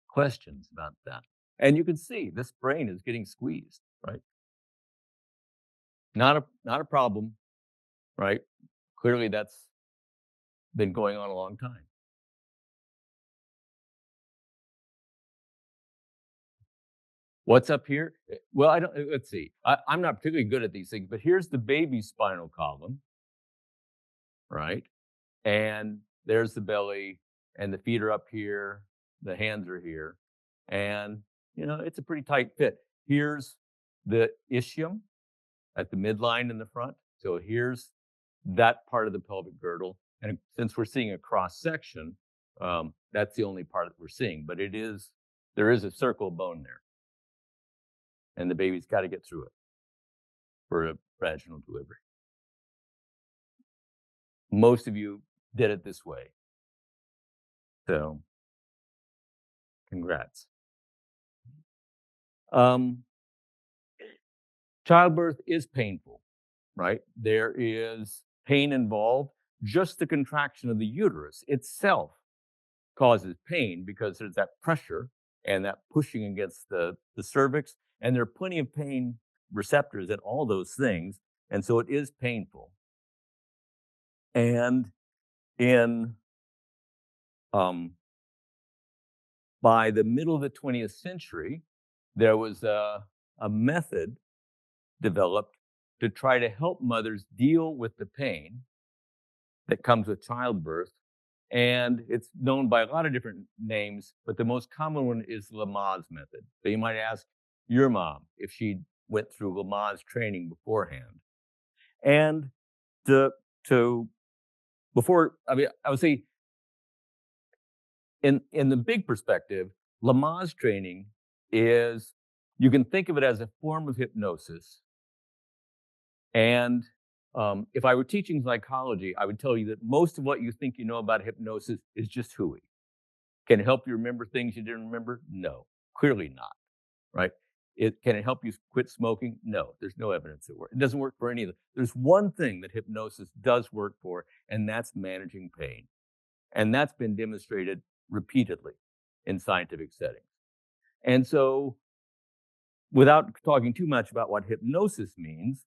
Questions about that? And you can see this brain is getting squeezed, right? Not a problem, right? Clearly that's been going on a long time. What's up here? Well, I don't let's see. I'm not particularly good at these things, but here's the baby's spinal column, right? And there's the belly, and the feet are up here, the hands are here, and it's a pretty tight fit. Here's the ischium at the midline in the front. So here's that part of the pelvic girdle, and since we're seeing a cross section, that's the only part that we're seeing. But there is a circle of bone there, and the baby's got to get through it for a vaginal delivery. Most of you did it this way, so congrats. Um, Childbirth is painful, right? There is pain involved. Just the contraction of the uterus itself causes pain because there's that pressure and that pushing against the cervix. And there are plenty of pain receptors in all those things. And so it is painful. And in um, by the middle of the 20th century, there was a method developed to try to help mothers deal with the pain that comes with childbirth. And it's known by a lot of different names, but the most common one is Lamaze method. So you might ask your mom if she went through Lamaze training beforehand. And to to before, I mean, I would say in the big perspective, Lamaze training is, you can think of it as a form of hypnosis. And if I were teaching psychology, I would tell you that most of what you think you know about hypnosis is just hooey. Can it help you remember things you didn't remember? No, clearly not. Right? Can it help you quit smoking? No, there's no evidence it works. It doesn't work for any of them. There's one thing that hypnosis does work for, and that's managing pain. And that's been demonstrated repeatedly in scientific settings. And so, without talking too much about what hypnosis means,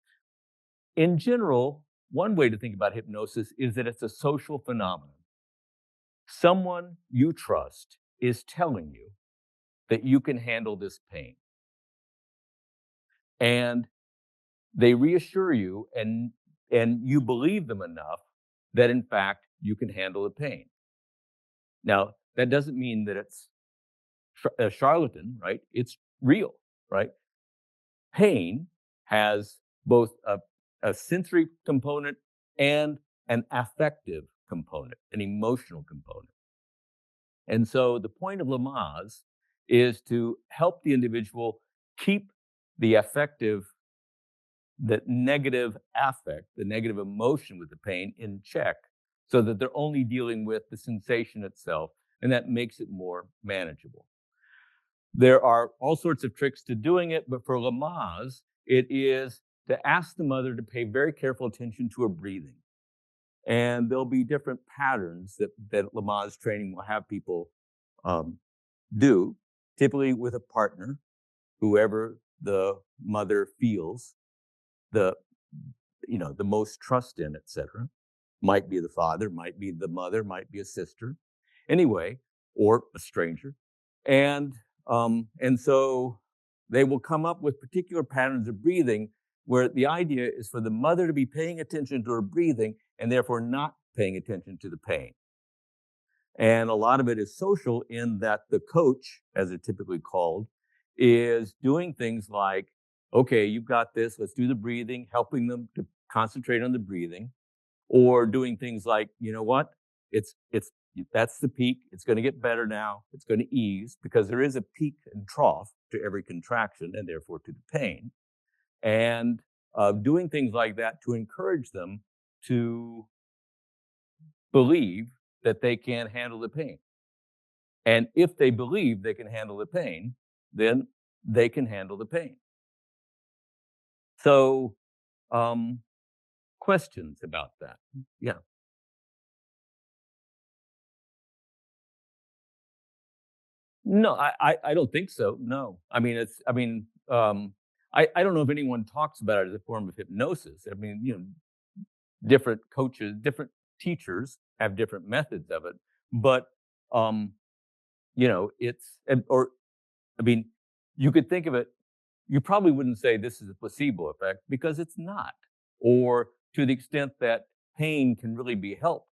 in general, one way to think about hypnosis is that it's a social phenomenon. Someone you trust is telling you that you can handle this pain. And they reassure you, and you believe them enough that in fact you can handle the pain. Now, that doesn't mean that it's a charlatan, right? It's real, right? pain has both a sensory component and an affective component, an emotional component. And so the point of Lamaze is to help the individual keep the affective, the negative affect, the negative emotion with the pain in check so that they're only dealing with the sensation itself, and that makes it more manageable. There are all sorts of tricks to doing it, but for Lamaze, it is to ask the mother to pay very careful attention to her breathing. And there'll be different patterns that Lamaze training will have people um, do, typically with a partner, whoever the mother feels the the most trust in, etc. Might be the father, might be the mother, might be a sister, anyway, or a stranger, and so they will come up with particular patterns of breathing where the idea is for the mother to be paying attention to her breathing and therefore not paying attention to the pain. And a lot of it is social in that the coach, as it's typically called, is doing things like, okay, you've got this, let's do the breathing, helping them to concentrate on the breathing, or doing things like, you know what, it's that's the peak, it's going to get better now, it's going to ease because there is a peak and trough to every contraction and therefore to the pain. And doing things like that to encourage them to believe that they can handle the pain. And if they believe they can handle the pain, then they can handle the pain. So, um, questions about that? Yeah. No, I don't think so. No. I mean, I don't know if anyone talks about it as a form of hypnosis. I mean, different coaches, different teachers have different methods of it, but um, or I mean, you could think of it, you probably wouldn't say this is a placebo effect because it's not. Or to the extent that pain can really be helped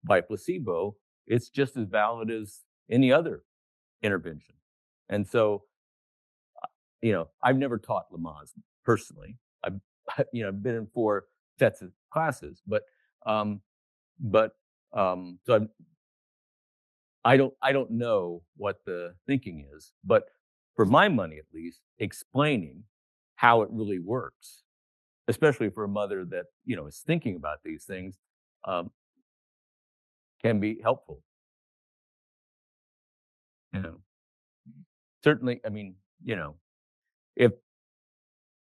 by placebo, it's just as valid as any other intervention. And so, I've never taught Lamaze personally. I've, been in 4 sets of classes, um, but so I don't know what the thinking is, but for my money at least, explaining how it really works, especially for a mother that is thinking about these things, um, can be helpful. You know, certainly. I mean, if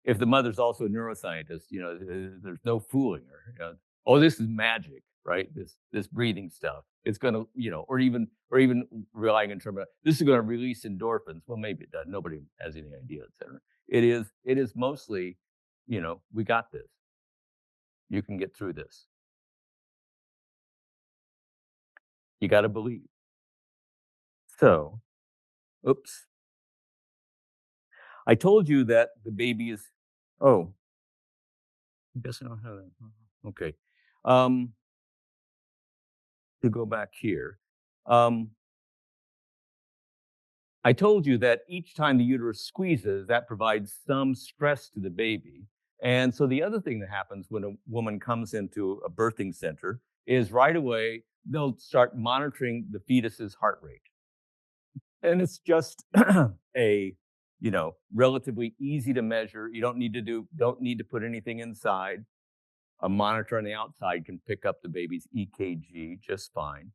if the mother's also a neuroscientist, there's no fooling her. Oh, this is magic, right? This breathing stuff. It's gonna, or even relying on term. This is gonna release endorphins. Well, maybe it does. Nobody has any idea, etc. It is mostly, we got this. You can get through this. You got to believe. So, oops. I told you that the baby is. Oh, I guess I don't have that. Okay. Um, to go back here. Um, I told you that each time the uterus squeezes, that provides some stress to the baby. And so the other thing that happens when a woman comes into a birthing center is right away they'll start monitoring the fetus's heart rate. And it's just a, relatively easy to measure. You don't need to put anything inside. A monitor on the outside can pick up the baby's EKG just fine.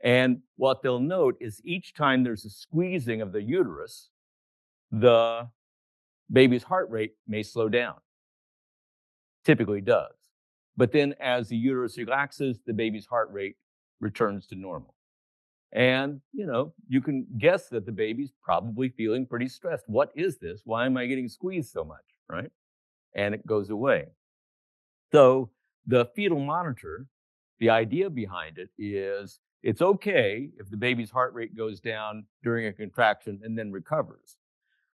And what they'll note is each time there's a squeezing of the uterus, the baby's heart rate may slow down. Typically does. But then as the uterus relaxes, the baby's heart rate returns to normal. And, you can guess that the baby's probably feeling pretty stressed. What is this? Why am I getting squeezed so much? Right? And it goes away. So the fetal monitor, the idea behind it is it's okay if the baby's heart rate goes down during a contraction and then recovers.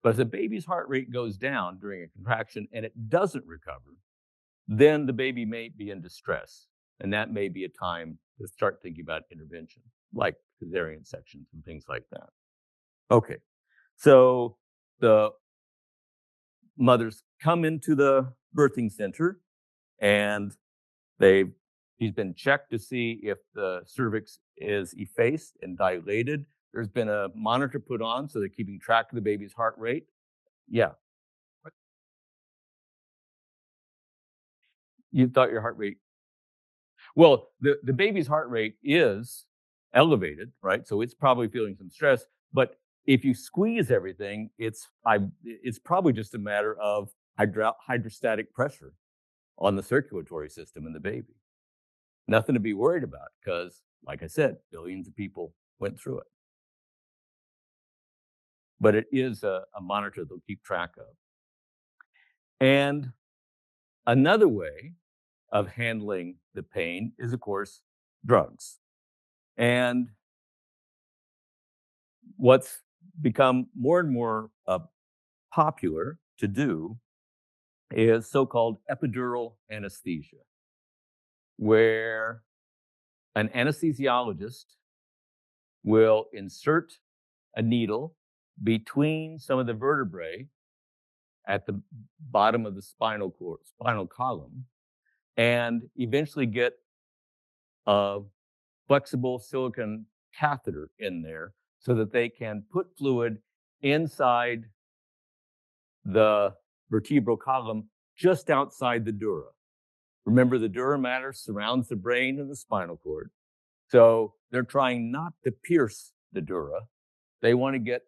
But if the baby's heart rate goes down during a contraction and it doesn't recover, then the baby may be in distress. And that may be a time to start thinking about intervention, like cesarean sections and things like that. Okay. So the mothers come into the birthing center, and she's been checked to see if the cervix is effaced and dilated. There's been a monitor put on, so they're keeping track of the baby's heart rate. Yeah. You thought your heart rate. Well, the baby's heart rate is elevated, right? So it's probably feeling some stress. But if you squeeze everything, it's probably just a matter of hydrostatic pressure on the circulatory system in the baby. Nothing to be worried about because, like I said, billions of people went through it. But it is a monitor they'll keep track of. And another way of handling the pain is, of course, drugs. And what's become more and more popular to do is so-called epidural anesthesia, where an anesthesiologist will insert a needle between some of the vertebrae at the bottom of the spinal column, and eventually get a flexible silicone catheter in there so that they can put fluid inside the vertebral column just outside the dura. Remember, the dura mater surrounds the brain and the spinal cord. So they're trying not to pierce the dura. They want to get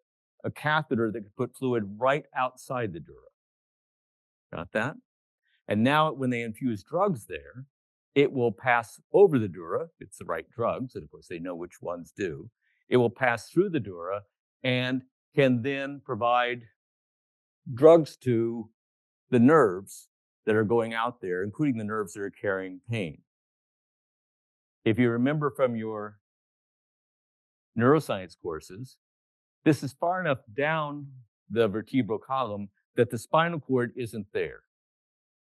a catheter that can put fluid right outside the dura. Got that? And now when they infuse drugs there, it will pass over the dura. It's the right drugs, and of course they know which ones do. It will pass through the dura and can then provide drugs to the nerves that are going out there, including the nerves that are carrying pain. If you remember from your neuroscience courses, this is far enough down the vertebral column that the spinal cord isn't there.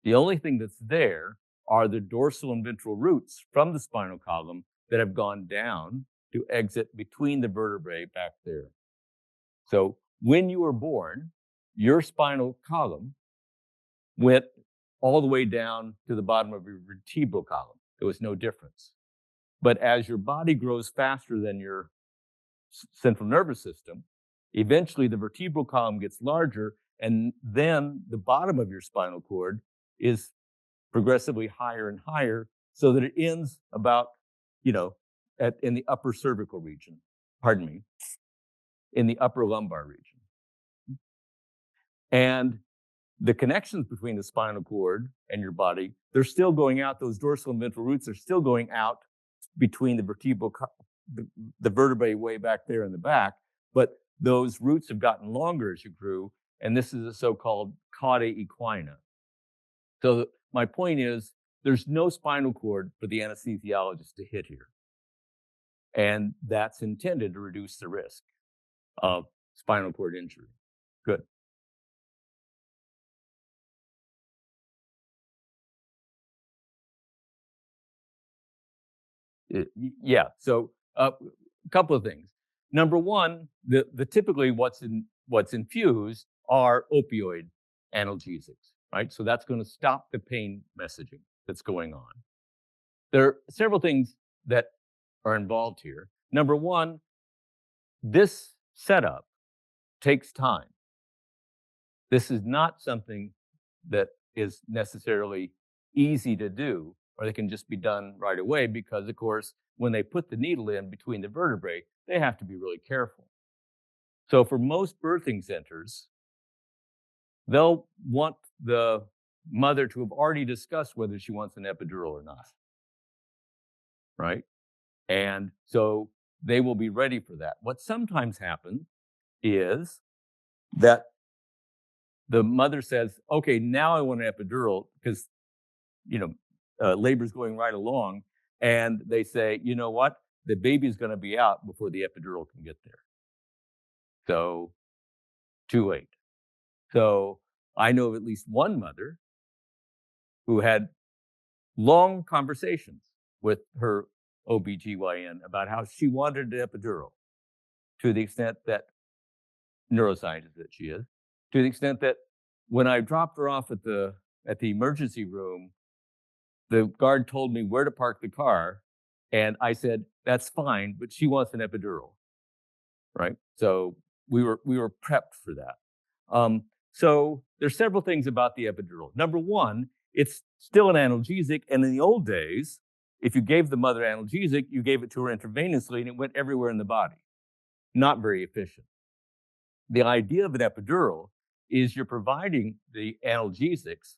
The only thing that's there are the dorsal and ventral roots from the spinal column that have gone down to exit between the vertebrae back there. So when you were born, your spinal column went all the way down to the bottom of your vertebral column. There was no difference. But as your body grows faster than your central nervous system, eventually the vertebral column gets larger, and then the bottom of your spinal cord is progressively higher and higher, so that it ends about, in the upper cervical region. Pardon me, in the upper lumbar region. And the connections between the spinal cord and your body, they're still going out. Those dorsal and ventral roots are still going out between the vertebrae way back there in the back, but those roots have gotten longer as you grew, and this is a so-called cauda equina. So my point is, there's no spinal cord for the anesthesiologist to hit here. And that's intended to reduce the risk of spinal cord injury. Good. Yeah. So a couple of things. Number one, the typically what's infused are opioid analgesics, right? So that's going to stop the pain messaging that's going on. There are several things that are involved here. Number one, this setup takes time. This is not something that is necessarily easy to do, or that can just be done right away, because, of course, when they put the needle in between the vertebrae, they have to be really careful. So for most birthing centers, they'll want the mother to have already discussed whether she wants an epidural or not, right? And so they will be ready for that. What sometimes happens is that the mother says, okay, now I want an epidural because, labor's going right along. And they say, you know what? The baby's going to be out before the epidural can get there. So too late. So I know of at least one mother who had long conversations with her OBGYN about how she wanted an epidural, to the extent that, neuroscientist that she is, to the extent that when I dropped her off at the emergency room, the guard told me where to park the car, and I said, "That's fine, but she wants an epidural." Right? So we were prepped for that. So there's several things about the epidural. Number one, it's still an analgesic, and in the old days, if you gave the mother analgesic, you gave it to her intravenously, and it went everywhere in the body. Not very efficient. The idea of an epidural is you're providing the analgesics,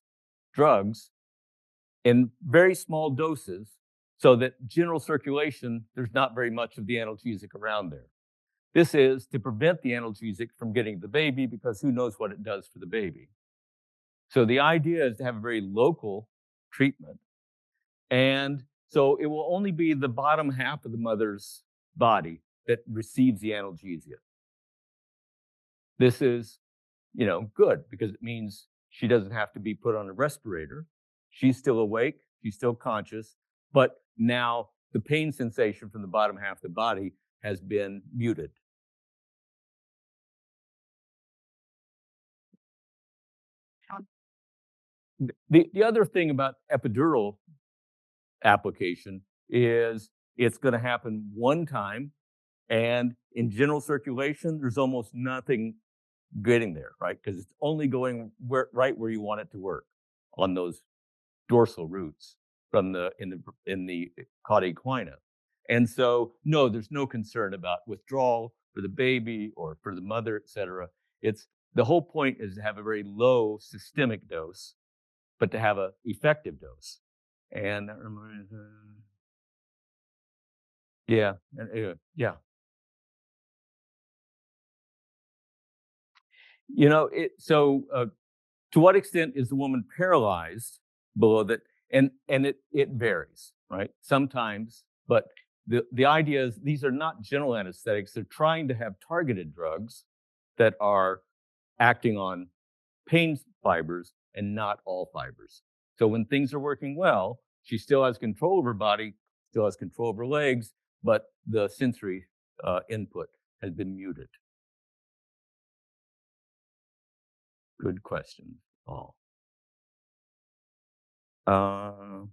drugs, in very small doses, so that general circulation, there's not very much of the analgesic around there. This is to prevent the analgesic from getting the baby, because who knows what it does for the baby. So the idea is to have a very local treatment. And so it will only be the bottom half of the mother's body that receives the analgesia. This is, good, because it means she doesn't have to be put on a respirator. She's still awake, she's still conscious, but now the pain sensation from the bottom half of the body has been muted. The other thing about epidural application is it's going to happen one time, and in general circulation, there's almost nothing getting there, right? Because it's only going right where you want it to work, on those dorsal roots from the cauda equina. And so, no, there's no concern about withdrawal for the baby or for the mother, et cetera. It's the whole point is to have a very low systemic dose, but to have an effective dose. And that reminds yeah, yeah. To what extent is the woman paralyzed below that? And it varies, right? Sometimes, but the idea is these are not general anesthetics. They're trying to have targeted drugs that are acting on pain fibers and not all fibers. So when things are working well, she still has control of her body, still has control of her legs, but the sensory input has been muted. Good question, Paul. Other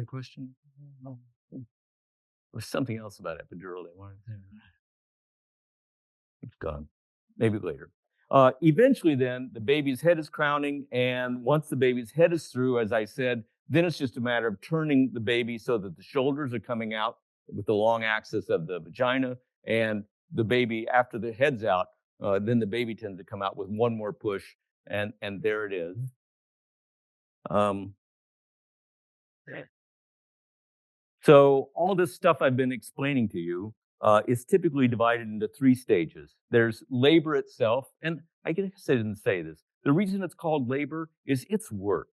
question? There's something else about epidural they wanted to. It's gone. Maybe later. Eventually, then, the baby's head is crowning, and once the baby's head is through, as I said, then it's just a matter of turning the baby so that the shoulders are coming out with the long axis of the vagina, and the baby, after the head's out, then the baby tends to come out with one more push, and there it is. Um, So all this stuff I've been explaining to you is typically divided into three stages. There's labor itself, and I guess I didn't say this. The reason it's called labor is it's work,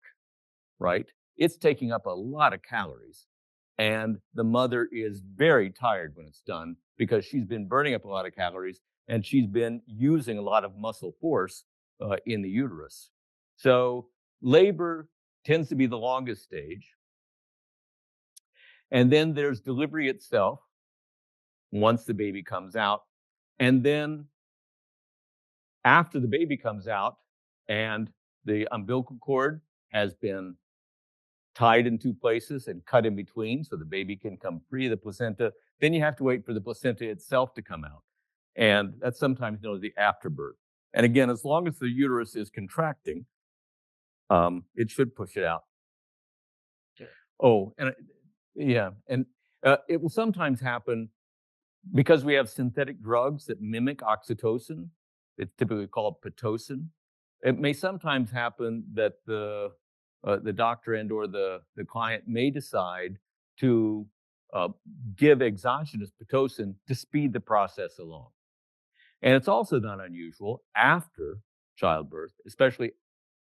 right? It's taking up a lot of calories, and the mother is very tired when it's done because she's been burning up a lot of calories and she's been using a lot of muscle force in the uterus. So labor tends to be the longest stage. And then there's delivery itself once the baby comes out. And then after the baby comes out and the umbilical cord has been tied in two places and cut in between so the baby can come free of the placenta, then you have to wait for the placenta itself to come out. And that's sometimes known as the afterbirth. And again, as long as the uterus is contracting, it should push it out. Oh, and yeah, and it will sometimes happen because we have synthetic drugs that mimic oxytocin. It's typically called Pitocin. It may sometimes happen that the doctor and or the client may decide to give exogenous Pitocin to speed the process along. And it's also not unusual after childbirth, especially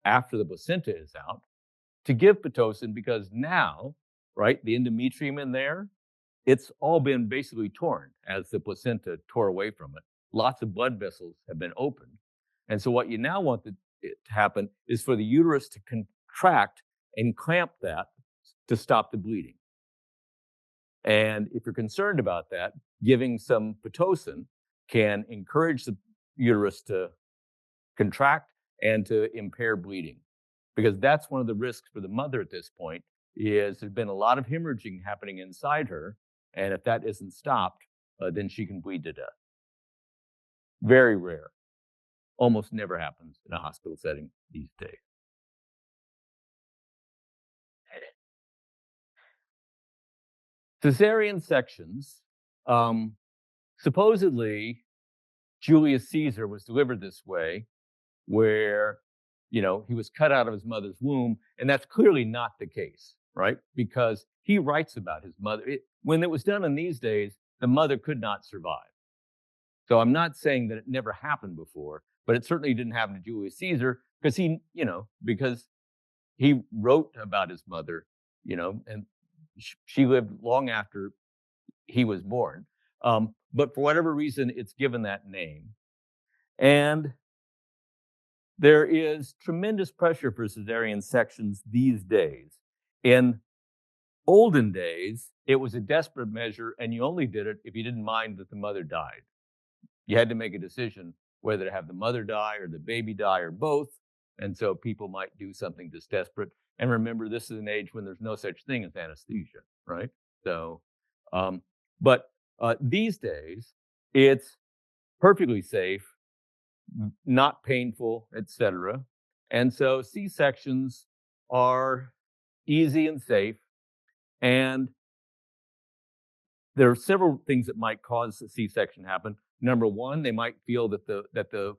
after the placenta is out, to give Pitocin because now, right, the endometrium in there, it's all been basically torn as the placenta tore away from it. Lots of blood vessels have been opened. And so what you now want it to happen is for the uterus to contract and clamp that to stop the bleeding. And if you're concerned about that, giving some Pitocin can encourage the uterus to contract and to impair bleeding, because that's one of the risks for the mother at this point. Is there's been a lot of hemorrhaging happening inside her, and if that isn't stopped, then she can bleed to death. Very rare. Almost never happens in a hospital setting these days. Cesarean sections, um, supposedly Julius Caesar was delivered this way, where he was cut out of his mother's womb, and that's clearly not the case, right? Because he writes about his mother. When it was done in these days, the mother could not survive. So I'm not saying that it never happened before, but it certainly didn't happen to Julius Caesar because he wrote about his mother, and she lived long after he was born. But for whatever reason, it's given that name. And there is tremendous pressure for cesarean sections these days. In olden days, it was a desperate measure, and you only did it if you didn't mind that the mother died. You had to make a decision whether to have the mother die or the baby die or both. And so people might do something this desperate. And remember, this is an age when there's no such thing as anesthesia, right? So, um, but these days, it's perfectly safe, not painful, etc. And so C-sections are easy and safe. And there are several things that might cause a C-section happen. Number one, they might feel that the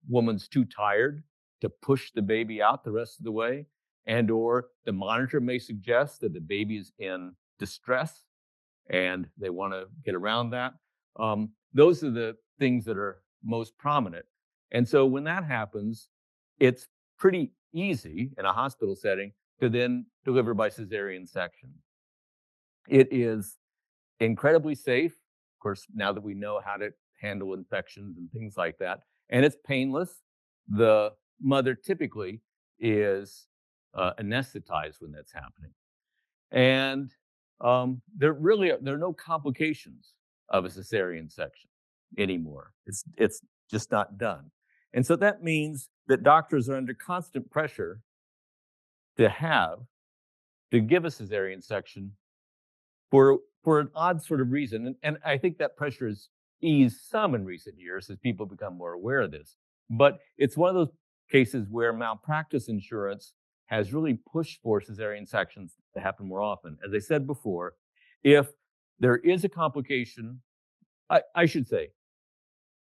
woman's too tired to push the baby out the rest of the way, and or the monitor may suggest that the baby's in distress and they want to get around that. Those are the things that are most prominent. And so when that happens, it's pretty easy in a hospital setting to then deliver by cesarean section. It is incredibly safe. Of course, now that we know how to handle infections and things like that, and it's painless. The mother typically is anesthetized when that's happening. And there are no complications of a cesarean section anymore. It's just not done. And so that means that doctors are under constant pressure to give a cesarean section for an odd sort of reason. And I think that pressure has eased some in recent years as people become more aware of this. But it's one of those cases where malpractice insurance has really pushed for cesarean sections to happen more often. As I said before, if there is a complication, I should say,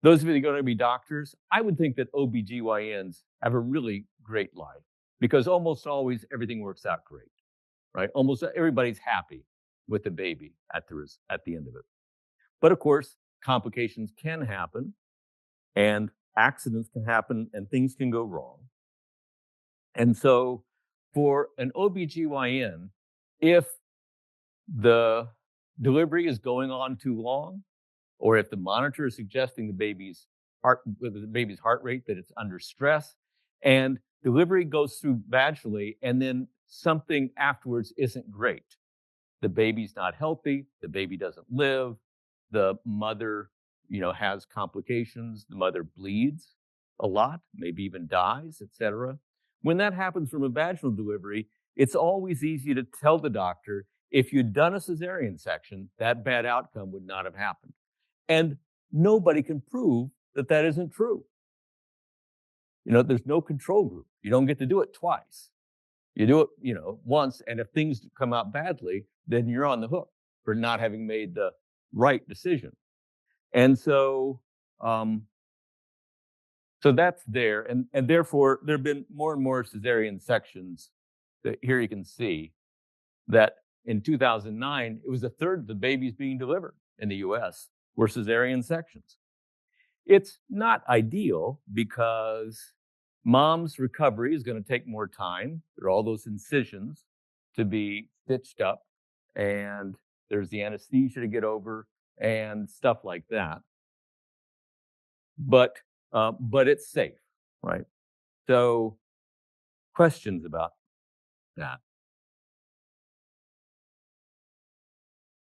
those of you that are going to be doctors, I would think that OBGYNs have a really great life because almost always everything works out great, right? Almost everybody's happy with the baby at the end of it. But of course, complications can happen and accidents can happen and things can go wrong. And so for an OBGYN, if the delivery is going on too long, or if the monitor is suggesting the baby's heart rate, that it's under stress, and delivery goes through vaginally, and then something afterwards isn't great. The baby's not healthy, the baby doesn't live, the mother, has complications, the mother bleeds a lot, maybe even dies, etc. When that happens from a vaginal delivery, it's always easy to tell the doctor, if you'd done a cesarean section, that bad outcome would not have happened. And nobody can prove that that isn't true. There's no control group. You don't get to do it twice. You do it, once, and if things come out badly, then you're on the hook for not having made the right decision. And so, so that's there, and therefore there have been more and more cesarean sections. That here you can see that in 2009, it was a third of the babies being delivered in the U.S. were cesarean sections. It's not ideal because mom's recovery is going to take more time. There are all those incisions to be stitched up, and there's the anesthesia to get over and stuff like that. But it's safe, right? So, questions about that?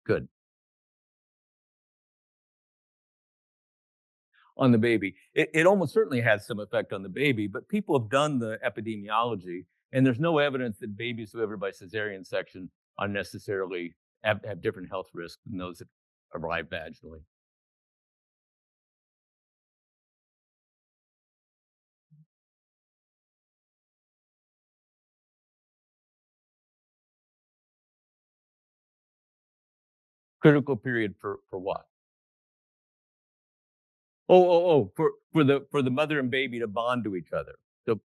Good. on the baby. It almost certainly has some effect on the baby, but people have done the epidemiology, and there's no evidence that babies delivered by cesarean section unnecessarily have different health risks than those that arrive vaginally. Critical period for what? For the mother and baby to bond to each other. So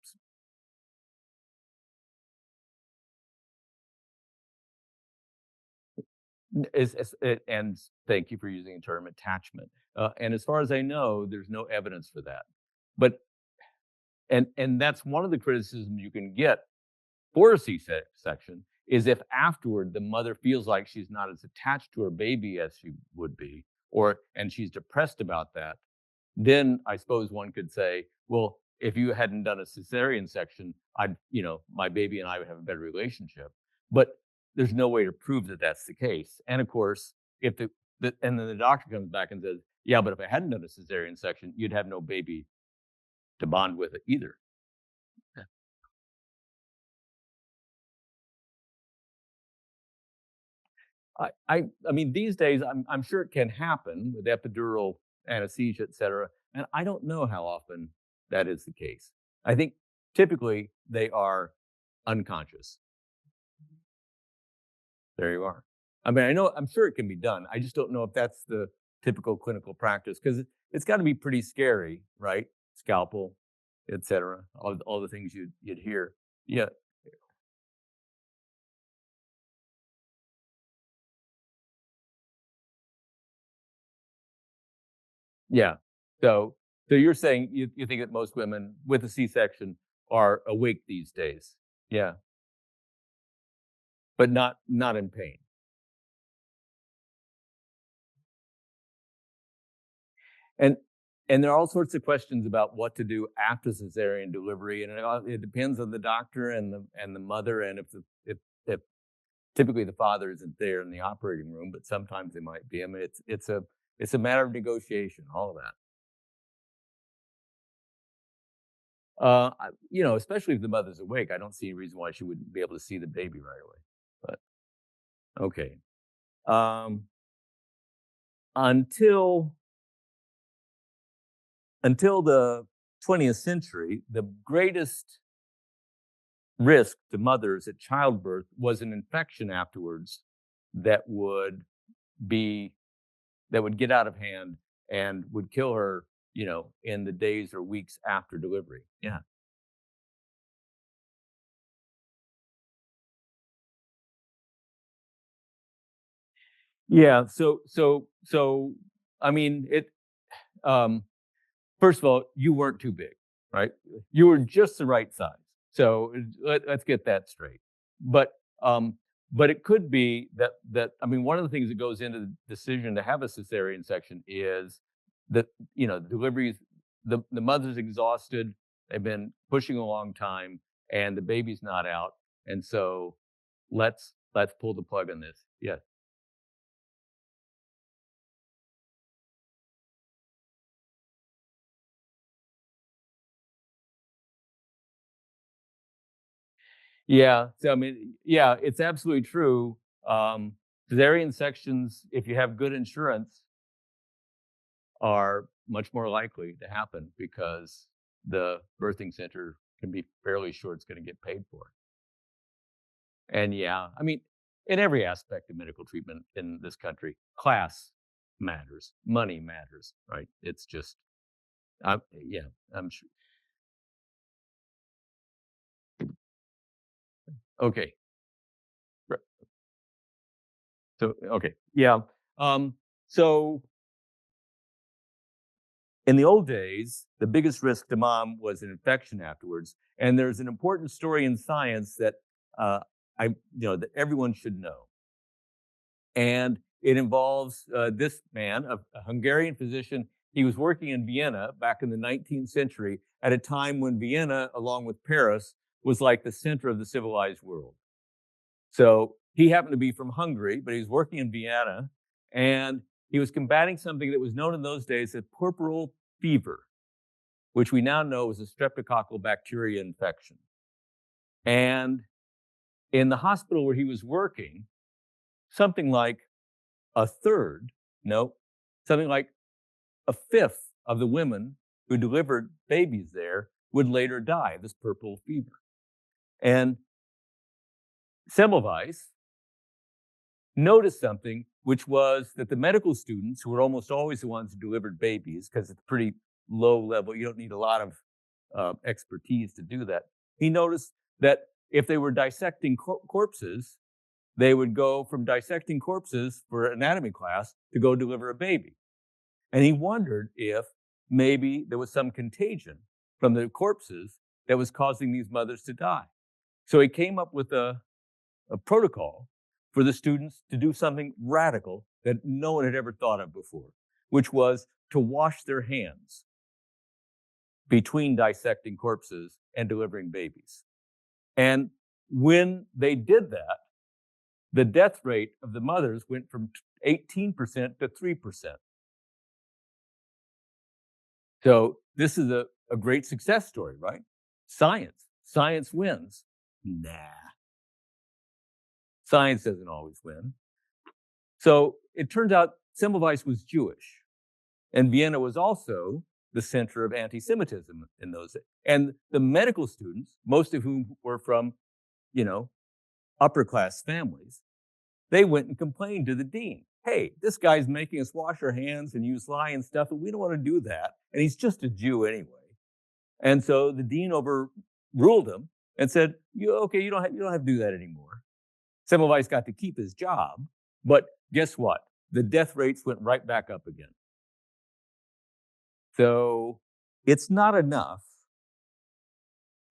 and thank you for using the term attachment. And as far as I know, there's no evidence for that. But and that's one of the criticisms you can get for a C-section is if afterward the mother feels like she's not as attached to her baby as she would be, or and she's depressed about that, then I suppose one could say, well, if you hadn't done a cesarean section, my baby and I would have a better relationship. But there's no way to prove that that's the case. And of course, if and then the doctor comes back and says, yeah, but if I hadn't done a cesarean section, you'd have no baby to bond with it either. Yeah. I mean, these days, I'm sure it can happen with epidural anesthesia, et cetera. And I don't know how often that is the case. I think typically they are unconscious. There you are. I mean, I'm sure it can be done. I just don't know if that's the typical clinical practice because it's got to be pretty scary, right? Scalpel, et cetera. All the things you'd hear. Yeah, yeah. So, so you're saying you think that most women with a C-section are awake these days? Yeah, but not in pain. And and there are all sorts of questions about what to do after cesarean delivery, and it depends on the doctor and the mother, and if typically the father isn't there in the operating room, but sometimes they might be. I mean, it's a matter of negotiation, all of that. Especially if the mother's awake, I don't see any reason why she wouldn't be able to see the baby right away. But okay, um, until until the 20th century, the greatest risk to mothers at childbirth was an infection afterwards that would be that would get out of hand and would kill her, in the days or weeks after delivery. Yeah. Yeah. So I mean, um first of all, you weren't too big, right? You were just the right size. So let's get that straight. But um, but it could be that I mean, one of the things that goes into the decision to have a cesarean section is that deliveries, the mother's exhausted, they've been pushing a long time, and the baby's not out, and so let's pull the plug on this. Yes. Yeah. So I mean, yeah, it's absolutely true. Cesarean sections, if you have good insurance, are much more likely to happen because the birthing center can be fairly sure it's going to get paid for. And yeah, I mean, in every aspect of medical treatment in this country, class matters, money matters, right? It's just, yeah, I'm sure. Okay. Right. So, okay. Yeah. So in the old days, the biggest risk to mom was an infection afterwards. And there's an important story in science that uh, that everyone should know. And it involves this man, a Hungarian physician. He was working in Vienna back in the 19th century at a time when Vienna, along with Paris, was like the center of the civilized world. So he happened to be from Hungary, but he was working in Vienna, and he was combating something that was known in those days as puerperal fever, which we now know is a streptococcal bacteria infection. And in the hospital where he was working, something like a third, no, something like a fifth of the women who delivered babies there would later die of this purple fever. And Semmelweis noticed something, which was that the medical students, who were almost always the ones who delivered babies, because it's pretty low level, you don't need a lot of expertise to do that. He noticed that if they were dissecting corpses, they would go from dissecting corpses for anatomy class to go deliver a baby. And he wondered if maybe there was some contagion from the corpses that was causing these mothers to die. So he came up with a protocol for the students to do something radical that no one had ever thought of before, which was to wash their hands between dissecting corpses and delivering babies. And when they did that, the death rate of the mothers went from 18% to 3%. So this is a great success story, right? Science wins. Nah. Science doesn't always win. So it turns out Semmelweis was Jewish, and Vienna was also the center of anti-Semitism in those days. And the medical students, most of whom were from, upper class families, they went and complained to the dean. Hey, this guy's making us wash our hands and use lye and stuff, and we don't want to do that. And he's just a Jew anyway. And so the dean overruled him and said, you don't have to do that anymore. Semmelweis got to keep his job, but guess what? The death rates went right back up again. So it's not enough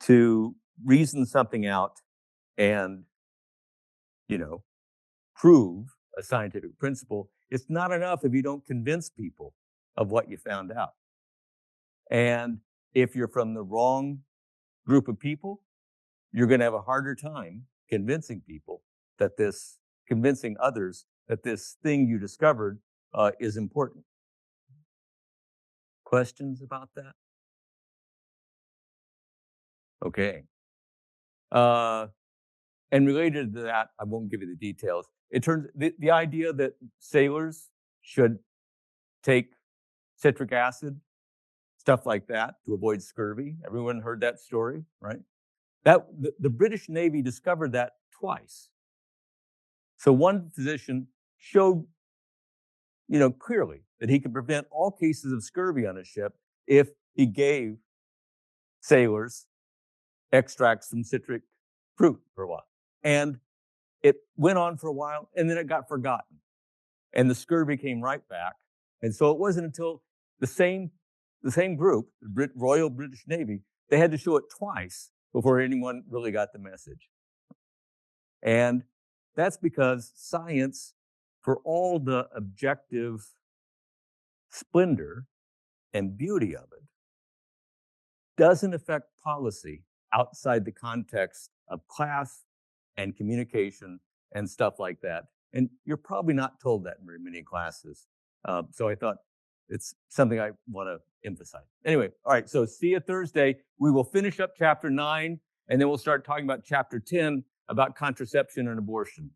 to reason something out and, prove a scientific principle. It's not enough if you don't convince people of what you found out. And if you're from the wrong group of people, you're going to have a harder time convincing others that this thing you discovered is important. Questions about that? Okay. And related to that, I won't give you the details. It turns the idea that sailors should take citric acid, stuff like that, to avoid scurvy. Everyone heard that story, right? The British Navy discovered that twice. So one physician showed, clearly that he could prevent all cases of scurvy on a ship if he gave sailors extracts from citric fruit for a while. And it went on for a while, and then it got forgotten. And the scurvy came right back. And so it wasn't until the same group, the Royal British Navy, they had to show it twice before anyone really got the message. And that's because science, for all the objective splendor and beauty of it, doesn't affect policy outside the context of class and communication and stuff like that. And you're probably not told that in very many classes. So I thought it's something I want to emphasize. Anyway, all right, so see you Thursday. We will finish up chapter 9, and then we'll start talking about chapter 10 about contraception and abortion.